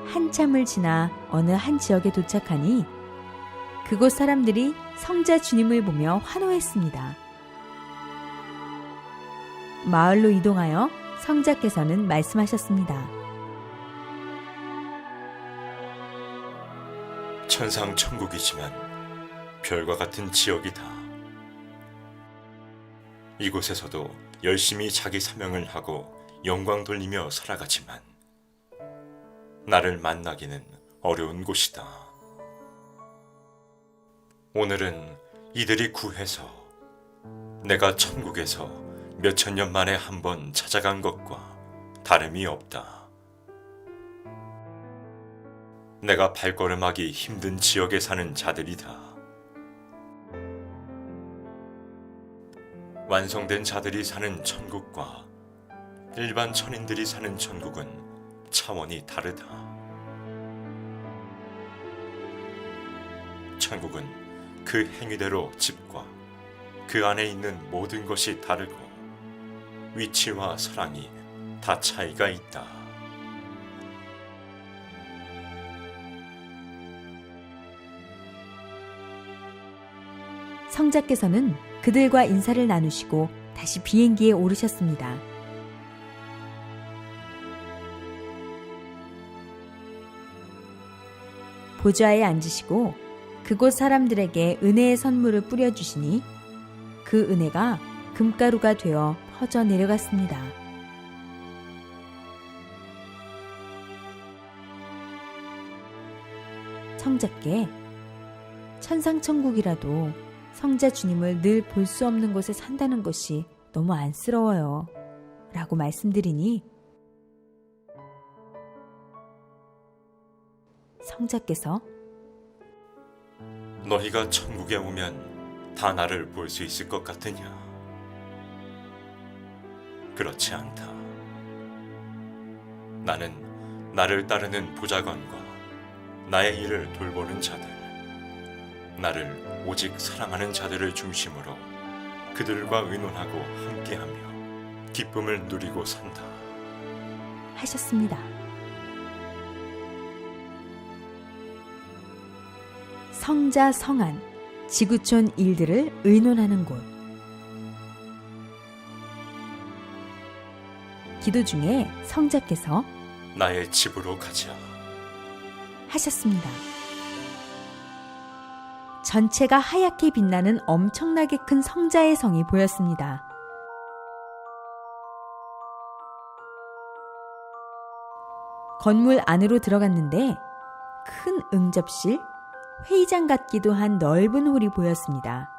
Speaker 4: 한참을 지나 어느 한 지역에 도착하니 그곳 사람들이 성자 주님을 보며 환호했습니다. 마을로 이동하여 성자께서는 말씀하셨습니다.
Speaker 3: 천상 천국이지만 별과 같은 지역이다. 이곳에서도 열심히 자기 사명을 하고 영광 돌리며 살아가지만 나를 만나기는 어려운 곳이다. 오늘은 이들이 구해서 내가 천국에서 몇천 년 만에 한 번 찾아간 것과 다름이 없다. 내가 발걸음하기 힘든 지역에 사는 자들이다. 완성된 자들이 사는 천국과 일반 천인들이 사는 천국은 차원이 다르다. 천국은 그 행위대로 집과 그 안에 있는 모든 것이 다르고 위치와 사랑이 다 차이가 있다.
Speaker 4: 성자께서는 그들과 인사를 나누시고 다시 비행기에 오르셨습니다. 보좌에 앉으시고 그곳 사람들에게 은혜의 선물을 뿌려주시니 그 은혜가 금가루가 되어 퍼져 내려갔습니다. 성자께 천상천국이라도 성자 주님을 늘 볼 수 없는 곳에 산다는 것이 너무 안쓰러워요 라고 말씀드리니 성자께서
Speaker 3: 너희가 천국에 오면 다 나를 볼 수 있을 것 같으냐? 그렇지 않다. 나는 나를 따르는 보좌관과 나의 일을 돌보는 자들, 나를 오직 사랑하는 자들을 중심으로 그들과 의논하고 함께하며 기쁨을 누리고 산다.
Speaker 4: 하셨습니다. 성자 성안, 지구촌 일들을 의논하는 곳. 기도 중에 성자께서
Speaker 3: 나의 집으로 가자.
Speaker 4: 하셨습니다. 전체가 하얗게 빛나는 엄청나게 큰 성자의 성이 보였습니다. 건물 안으로 들어갔는데 큰 응접실, 회의장 같기도 한 넓은 홀이 보였습니다.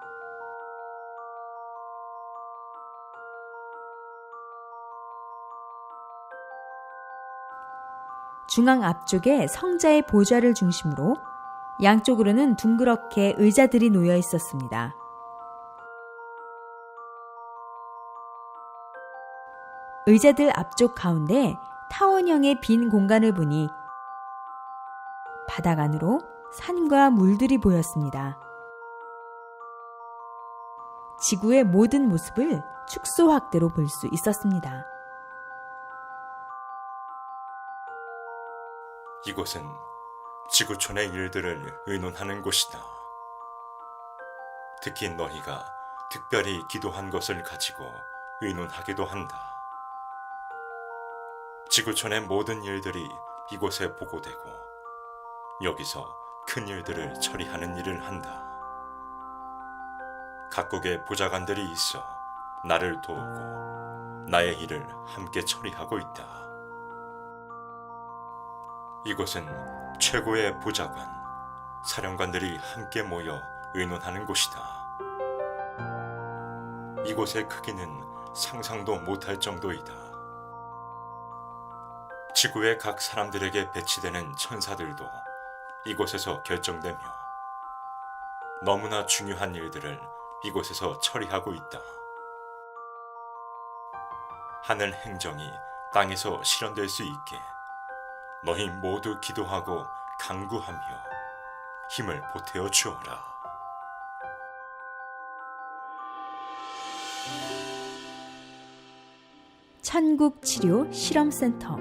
Speaker 4: 중앙 앞쪽에 성자의 보좌를 중심으로 양쪽으로는 둥그렇게 의자들이 놓여 있었습니다. 의자들 앞쪽 가운데 타원형의 빈 공간을 보니 바닥 안으로 산과 물들이 보였습니다. 지구의 모든 모습을 축소 확대로 볼 수 있었습니다.
Speaker 3: 이곳은 지구촌의 일들을 의논하는 곳이다. 특히 너희가 특별히 기도한 것을 가지고 의논하기도 한다. 지구촌의 모든 일들이 이곳에 보고되고 여기서 큰 일들을 처리하는 일을 한다. 각국의 보좌관들이 있어 나를 도우고 나의 일을 함께 처리하고 있다. 이곳은 최고의 보좌관, 사령관들이 함께 모여 의논하는 곳이다. 이곳의 크기는 상상도 못할 정도이다. 지구의 각 사람들에게 배치되는 천사들도 이곳에서 결정되며 너무나 중요한 일들을 이곳에서 처리하고 있다. 하늘 행정이 땅에서 실현될 수 있게 너희 모두 기도하고 간구하며 힘을 보태어 주어라.
Speaker 4: 천국치료 실험센터.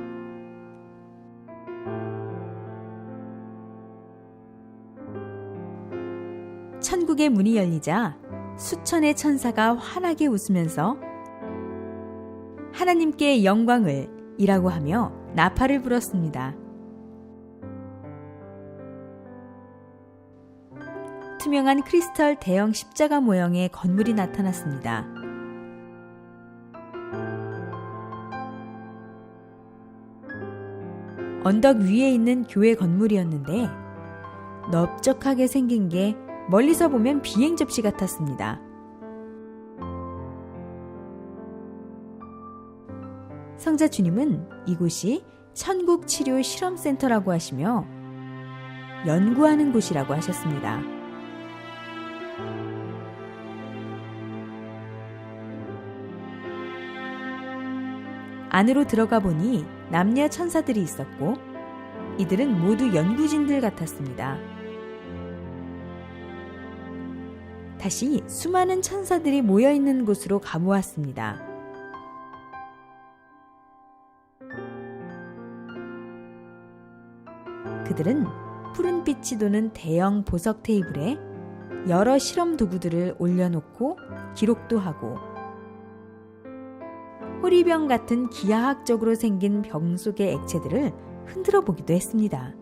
Speaker 4: 천국의 문이 열리자 수천의 천사가 환하게 웃으면서 하나님께 영광을 이라고 하며 나팔을 불었습니다. 투명한 크리스털 대형 십자가 모형의 건물이 나타났습니다. 언덕 위에 있는 교회 건물이었는데 넓적하게 생긴 게 멀리서 보면 비행 접시 같았습니다. 성자 주님은 이곳이 천국치료 실험센터라고 하시며 연구하는 곳이라고 하셨습니다. 안으로 들어가 보니 남녀 천사들이 있었고 이들은 모두 연구진들 같았습니다. 다시 수많은 천사들이 모여있는 곳으로 가보았습니다. 그들은 푸른빛이 도는 대형 보석 테이블에 여러 실험 도구들을 올려놓고 기록도 하고 호리병 같은 기하학적으로 생긴 병 속의 액체들을 흔들어 보기도 했습니다.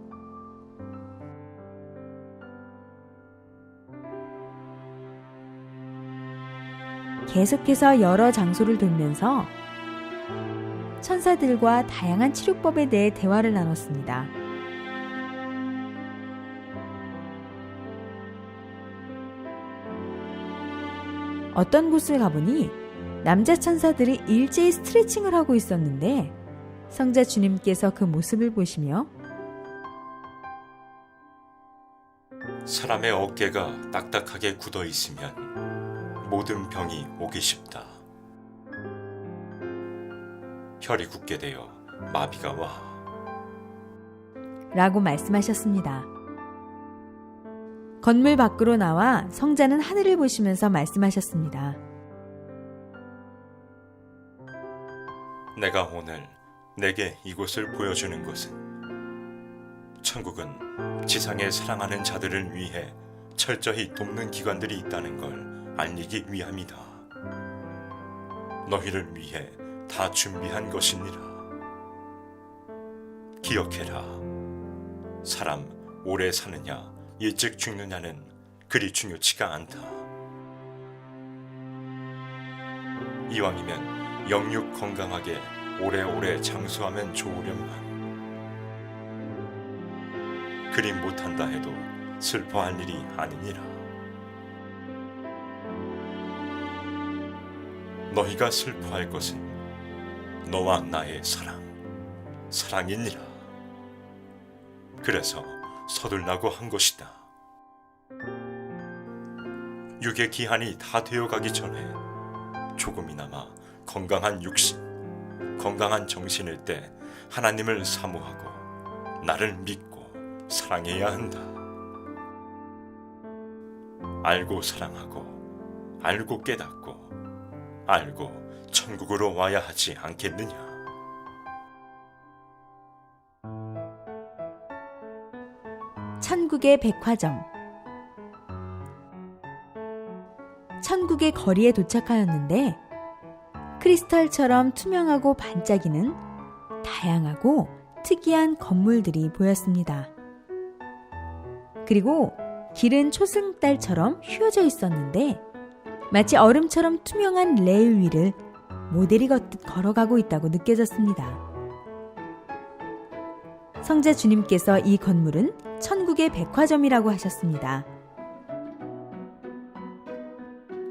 Speaker 4: 계속해서 여러 장소를 돌면서 천사들과 다양한 치료법에 대해 대화를 나눴습니다. 어떤 곳을 가보니 남자 천사들이 일제히 스트레칭을 하고 있었는데 성자 주님께서 그 모습을 보시며
Speaker 3: 사람의 어깨가 딱딱하게 굳어 있으면 모든 병이 오기 쉽다. 혈이 굳게 되어 마비가 와.
Speaker 4: 라고 말씀하셨습니다. 건물 밖으로 나와 성자는 하늘을 보시면서 말씀하셨습니다.
Speaker 3: 내가 오늘 내게 이곳을 보여주는 것은 천국은 지상에 사랑하는 자들을 위해 철저히 돕는 기관들이 있다는 걸 알리기 위함이다. 너희를 위해 다 준비한 것이니라. 기억해라. 사람 오래 사느냐 일찍 죽느냐는 그리 중요치가 않다. 이왕이면 영육 건강하게 오래오래 장수하면 좋으련만. 그리 못한다 해도 슬퍼할 일이 아니니라. 너희가 슬퍼할 것은 너와 나의 사랑이니라. 그래서 서둘라고 한 것이다. 육의 기한이 다 되어가기 전에 조금이나마 건강한 육신, 건강한 정신일 때 하나님을 사모하고 나를 믿고 사랑해야 한다. 알고 사랑하고 알고 깨닫고 알고 천국으로 와야 하지 않겠느냐.
Speaker 4: 천국의 백화점. 천국의 거리에 도착하였는데 크리스탈처럼 투명하고 반짝이는 다양하고 특이한 건물들이 보였습니다. 그리고 길은 초승달처럼 휘어져 있었는데 마치 얼음처럼 투명한 레일 위를 모델이 걷듯 걸어가고 있다고 느껴졌습니다. 성자 주님께서 이 건물은 천국의 백화점이라고 하셨습니다.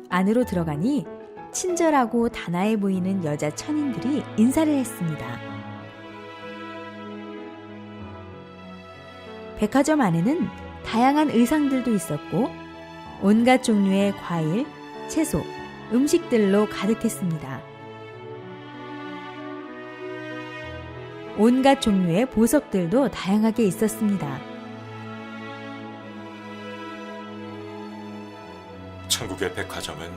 Speaker 4: 안으로 들어가니 친절하고 단아해 보이는 여자 천인들이 인사를 했습니다. 백화점 안에는 다양한 의상들도 있었고 온갖 종류의 과일, 채소, 음식들로 가득했습니다. 온갖 종류의 보석들도 다양하게 있었습니다.
Speaker 3: 천국의 백화점은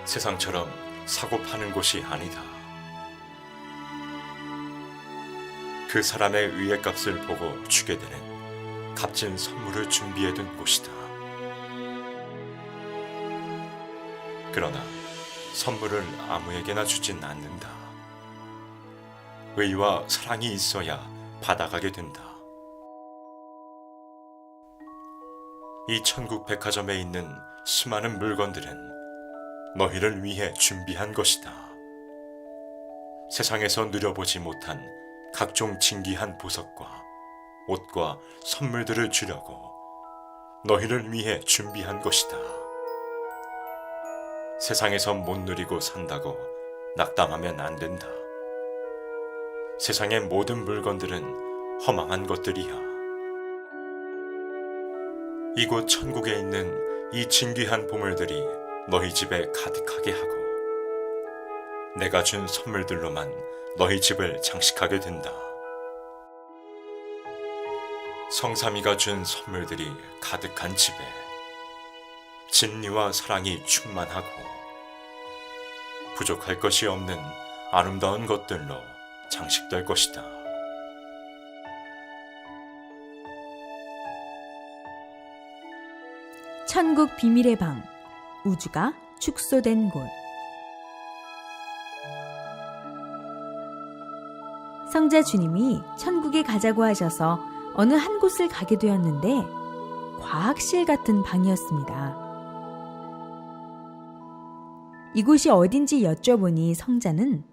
Speaker 3: 세상처럼 사고 파는 곳이 아니다. 그 사람의 의의 값을 보고 주게 되는 값진 선물을 준비해둔 곳이다. 그러나 선물을 아무에게나 주진 않는다. 의와 사랑이 있어야 받아가게 된다. 이 천국 백화점에 있는 수많은 물건들은 너희를 위해 준비한 것이다. 세상에서 누려보지 못한 각종 진귀한 보석과 옷과 선물들을 주려고 너희를 위해 준비한 것이다. 세상에서 못 누리고 산다고 낙담하면 안 된다. 세상의 모든 물건들은 허망한 것들이야. 이곳 천국에 있는 이 진귀한 보물들이 너희 집에 가득하게 하고 내가 준 선물들로만 너희 집을 장식하게 된다. 성삼이가 준 선물들이 가득한 집에 진리와 사랑이 충만하고 부족할 것이 없는 아름다운 것들로 장식될 것이다.
Speaker 4: 천국 비밀의 방, 우주가 축소된 곳. 성자 주님이 천국에 가자고 하셔서 어느 한 곳을 가게 되었는데 과학실 같은 방이었습니다. 이곳이 어딘지 여쭤보니 성자는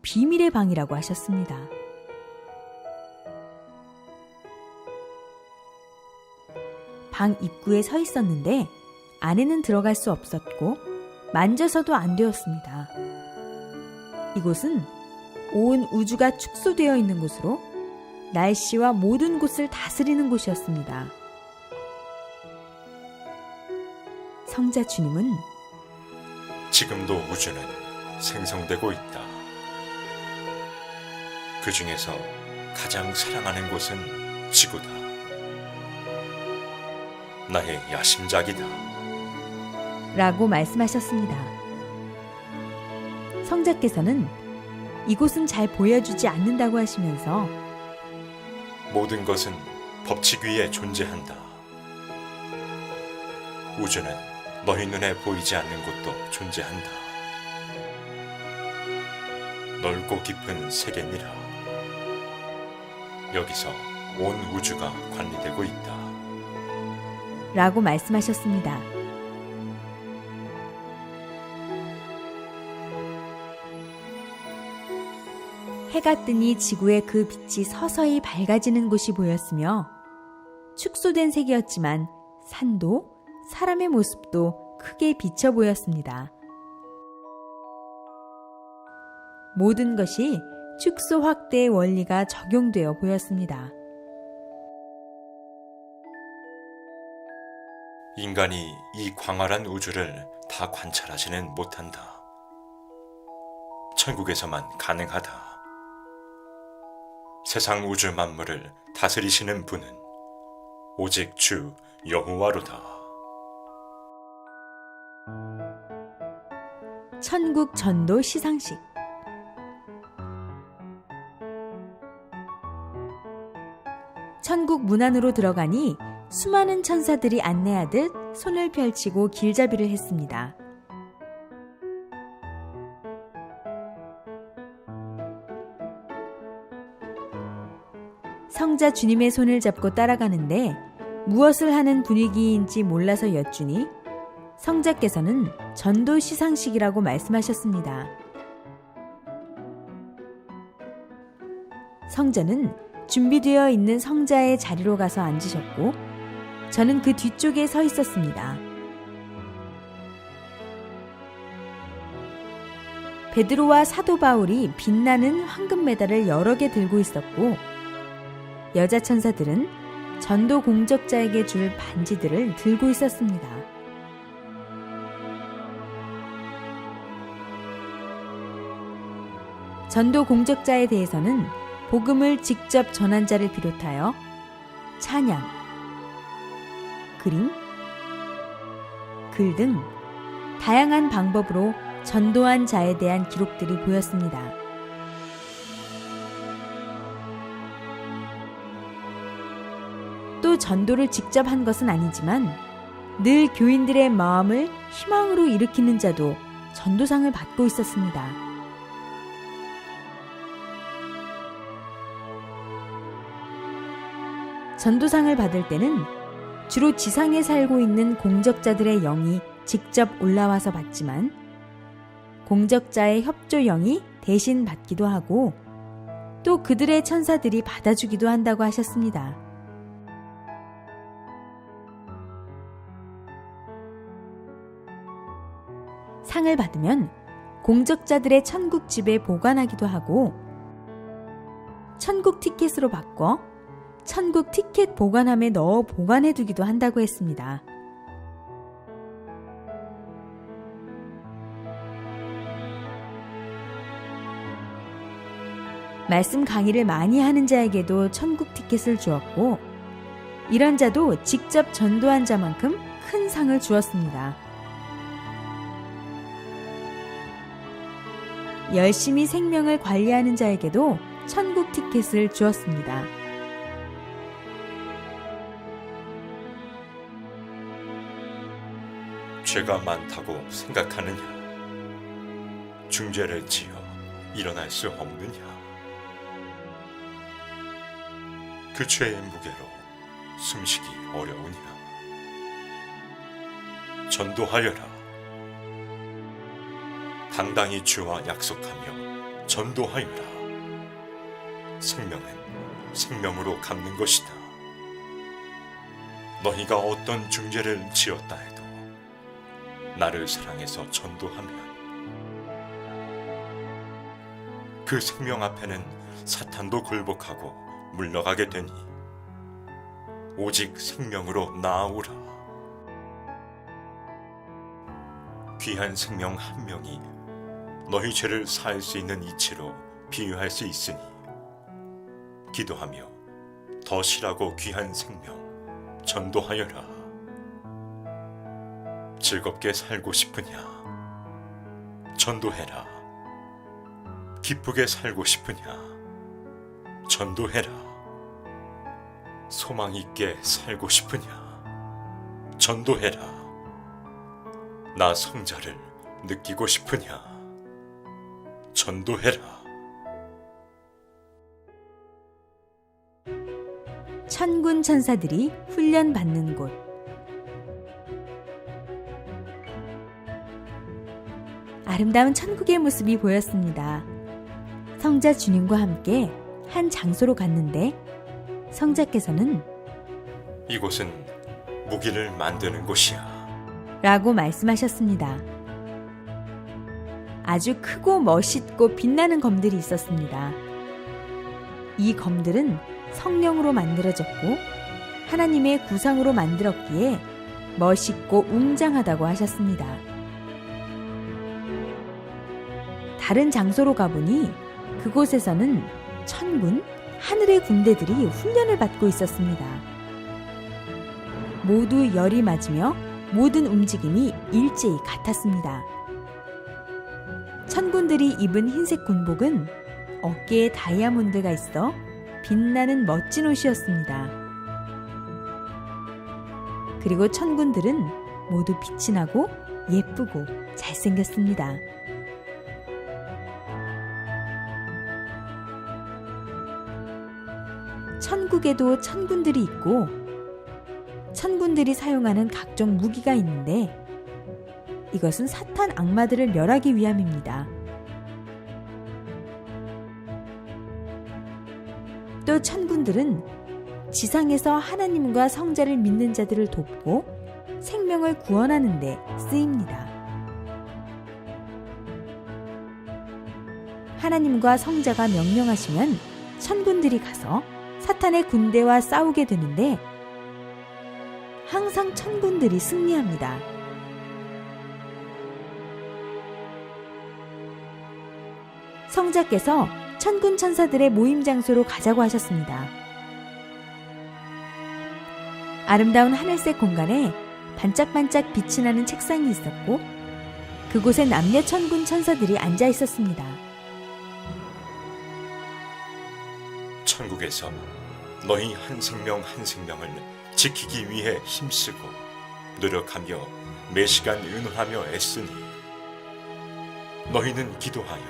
Speaker 4: 비밀의 방이라고 하셨습니다. 방 입구에 서 있었는데 안에는 들어갈 수 없었고 만져서도 안 되었습니다. 이곳은 온 우주가 축소되어 있는 곳으로 날씨와 모든 곳을 다스리는 곳이었습니다. 성자 주님은
Speaker 3: 지금도 우주는 생성되고 있다. 그 중에서 가장 사랑하는 곳은 지구다. 나의 야심작이다.
Speaker 4: 라고 말씀하셨습니다. 성자께서는 이곳은 잘 보여주지 않는다고 하시면서
Speaker 3: 모든 것은 법칙 위에 존재한다. 우주는 너희 눈에 보이지 않는 곳도 존재한다. 넓고 깊은 세계니라. 여기서 온 우주가 관리되고 있다.
Speaker 4: 라고 말씀하셨습니다. 해가 뜨니 지구의 그 빛이 서서히 밝아지는 곳이 보였으며 축소된 색이었지만 산도 사람의 모습도 크게 비쳐 보였습니다. 모든 것이 축소 확대의 원리가 적용되어 보였습니다.
Speaker 3: 인간이 이 광활한 우주를 다 관찰하지는 못한다. 천국에서만 가능하다. 세상 우주 만물을 다스리시는 분은 오직 주 여호와로다.
Speaker 4: 천국 전도 시상식. 천국 문 안으로 들어가니 수많은 천사들이 안내하듯 손을 펼치고 길잡이를 했습니다. 성자 주님의 손을 잡고 따라가는데 무엇을 하는 분위기인지 몰라서 여쭈니 성자께서는 전도 시상식이라고 말씀하셨습니다. 성자는 준비되어 있는 성자의 자리로 가서 앉으셨고 저는 그 뒤쪽에 서 있었습니다. 베드로와 사도 바울이 빛나는 황금 메달을 여러 개 들고 있었고 여자 천사들은 전도 공적자에게 줄 반지들을 들고 있었습니다. 전도 공적자에 대해서는 복음을 직접 전한 자를 비롯하여 찬양, 그림, 글 등 다양한 방법으로 전도한 자에 대한 기록들이 보였습니다. 또 전도를 직접 한 것은 아니지만 늘 교인들의 마음을 희망으로 일으키는 자도 전도상을 받고 있었습니다. 전도상을 받을 때는 주로 지상에 살고 있는 공적자들의 영이 직접 올라와서 받지만 공적자의 협조 영이 대신 받기도 하고 또 그들의 천사들이 받아주기도 한다고 하셨습니다. 상을 받으면 공적자들의 천국집에 보관하기도 하고 천국 티켓으로 바꿔 천국 티켓 보관함에 넣어 보관해두기도 한다고 했습니다. 말씀 강의를 많이 하는 자에게도 천국 티켓을 주었고 이런 자도 직접 전도한 자만큼 큰 상을 주었습니다. 열심히 생명을 관리하는 자에게도 천국 티켓을 주었습니다.
Speaker 3: 죄가 많다고 생각하느냐? 중죄를 지어 일어날 수 없느냐? 그 죄의 무게로 숨쉬기 어려우냐? 전도하여라. 당당히 주와 약속하며 전도하여라. 생명은 생명으로 갚는 것이다. 너희가 어떤 중죄를 지었다 해도 나를 사랑해서 전도하면 그 생명 앞에는 사탄도 굴복하고 물러가게 되니 오직 생명으로 나아오라. 귀한 생명 한 명이 너희 죄를 사할 수 있는 이치로 비유할 수 있으니 기도하며 더 실하고 귀한 생명 전도하여라. 즐겁게 살고 싶으냐? 전도해라. 기쁘게 살고 싶으냐? 전도해라. 소망 있게 살고 싶으냐? 전도해라. 나 성자를 느끼고 싶으냐? 전도해라.
Speaker 4: 천군 천사들이 훈련받는 곳. 아름다운 천국의 모습이 보였습니다. 성자 주님과 함께 한 장소로 갔는데 성자께서는
Speaker 3: 이곳은 무기를 만드는 곳이야.
Speaker 4: 라고 말씀하셨습니다. 아주 크고 멋있고 빛나는 검들이 있었습니다. 이 검들은 성령으로 만들어졌고 하나님의 구상으로 만들었기에 멋있고 웅장하다고 하셨습니다. 다른 장소로 가보니 그곳에서는 천군, 하늘의 군대들이 훈련을 받고 있었습니다. 모두 열이 맞으며 모든 움직임이 일제히 같았습니다. 천군들이 입은 흰색 군복은 어깨에 다이아몬드가 있어 빛나는 멋진 옷이었습니다. 그리고 천군들은 모두 빛이 나고 예쁘고 잘생겼습니다. 천국에도 천군들이 있고 천군들이 사용하는 각종 무기가 있는데 이것은 사탄 악마들을 멸하기 위함입니다. 또 천군들은 지상에서 하나님과 성자를 믿는 자들을 돕고 생명을 구원하는 데 쓰입니다. 하나님과 성자가 명령하시면 천군들이 가서 사탄의 군대와 싸우게 되는데 항상 천군들이 승리합니다. 성자께서 천군 천사들의 모임 장소로 가자고 하셨습니다. 아름다운 하늘색 공간에 반짝반짝 빛이 나는 책상이 있었고 그곳에 남녀 천군 천사들이 앉아 있었습니다.
Speaker 3: 천국에서 너희 한 생명 한 생명을 지키기 위해 힘쓰고 노력하며 매시간 의논하며 애쓰니 너희는 기도하여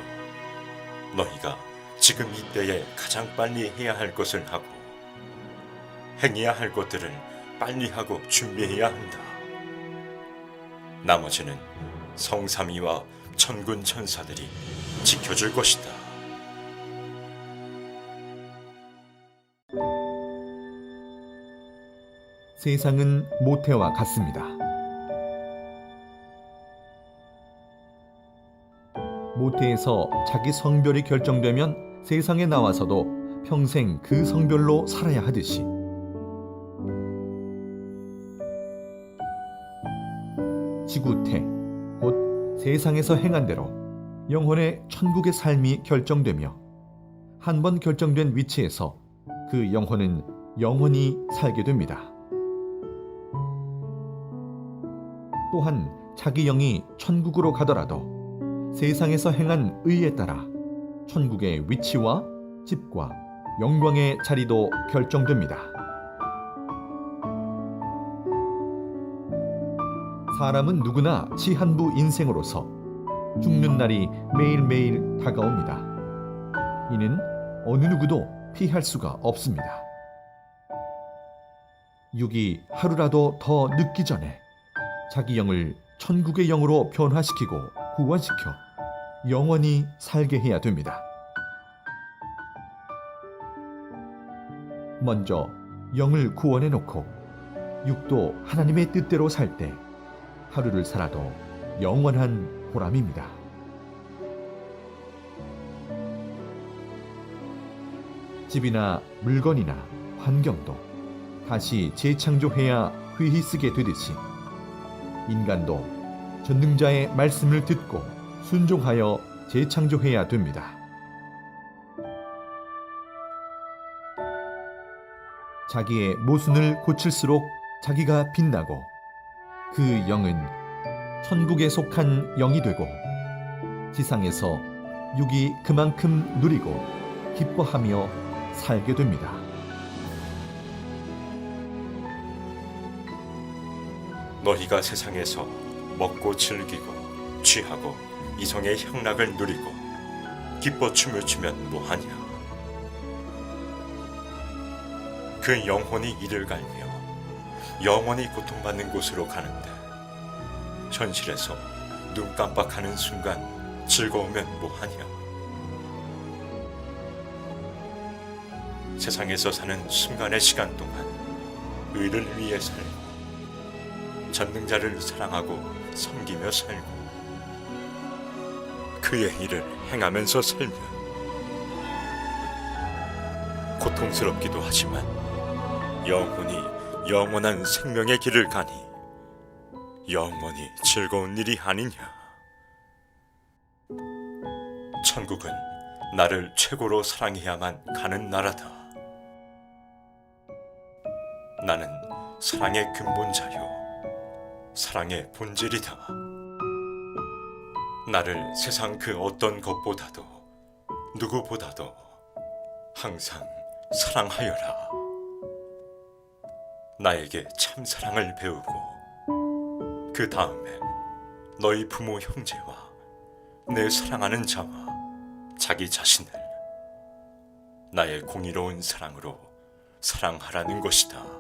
Speaker 3: 너희가 지금 이때에 가장 빨리 해야 할 것을 하고 행해야 할 것들을 빨리 하고 준비해야 한다. 나머지는 성삼위와 천군 천사들이 지켜줄 것이다.
Speaker 2: 세상은 모태와 같습니다. 모태에서 자기 성별이 결정되면 세상에 나와서도 평생 그 성별로 살아야 하듯이 지구태, 곧 세상에서 행한 대로 영혼의 천국의 삶이 결정되며 한 번 결정된 위치에서 그 영혼은 영원히 살게 됩니다. 또한 자기 영이 천국으로 가더라도 세상에서 행한 의에 따라 천국의 위치와 집과 영광의 자리도 결정됩니다. 사람은 누구나 시한부 인생으로서 죽는 날이 매일매일 다가옵니다. 이는 어느 누구도 피할 수가 없습니다. 육이 하루라도 더 늦기 전에 자기 영을 천국의 영으로 변화시키고 구원시켜 영원히 살게 해야 됩니다. 먼저 영을 구원해 놓고 육도 하나님의 뜻대로 살 때 하루를 살아도 영원한 보람입니다. 집이나 물건이나 환경도 다시 재창조해야 회의 쓰게 되듯이 인간도 전능자의 말씀을 듣고 순종하여 재창조해야 됩니다. 자기의 모순을 고칠수록 자기가 빛나고 그 영은 천국에 속한 영이 되고 지상에서 육이 그만큼 누리고 기뻐하며 살게 됩니다.
Speaker 3: 너희가 세상에서 먹고 즐기고 취하고 이성의 향락을 누리고 기뻐 춤을 추면 뭐하냐? 그 영혼이 이를 갈며 영원히 고통받는 곳으로 가는데 현실에서 눈 깜빡하는 순간 즐거우면 뭐하냐? 세상에서 사는 순간의 시간 동안 의를 위해 살고 전능자를 사랑하고 섬기며 살고 그의 일을 행하면서 살면 고통스럽기도 하지만 영혼이 영원한 생명의 길을 가니 영원히 즐거운 일이 아니냐. 천국은 나를 최고로 사랑해야만 가는 나라다. 나는 사랑의 근본자요 사랑의 본질이다. 나를 세상 그 어떤 것보다도 누구보다도 항상 사랑하여라. 나에게 참 사랑을 배우고 그 다음에 너희 부모 형제와 내 사랑하는 자와 자기 자신을 나의 공의로운 사랑으로 사랑하라는 것이다.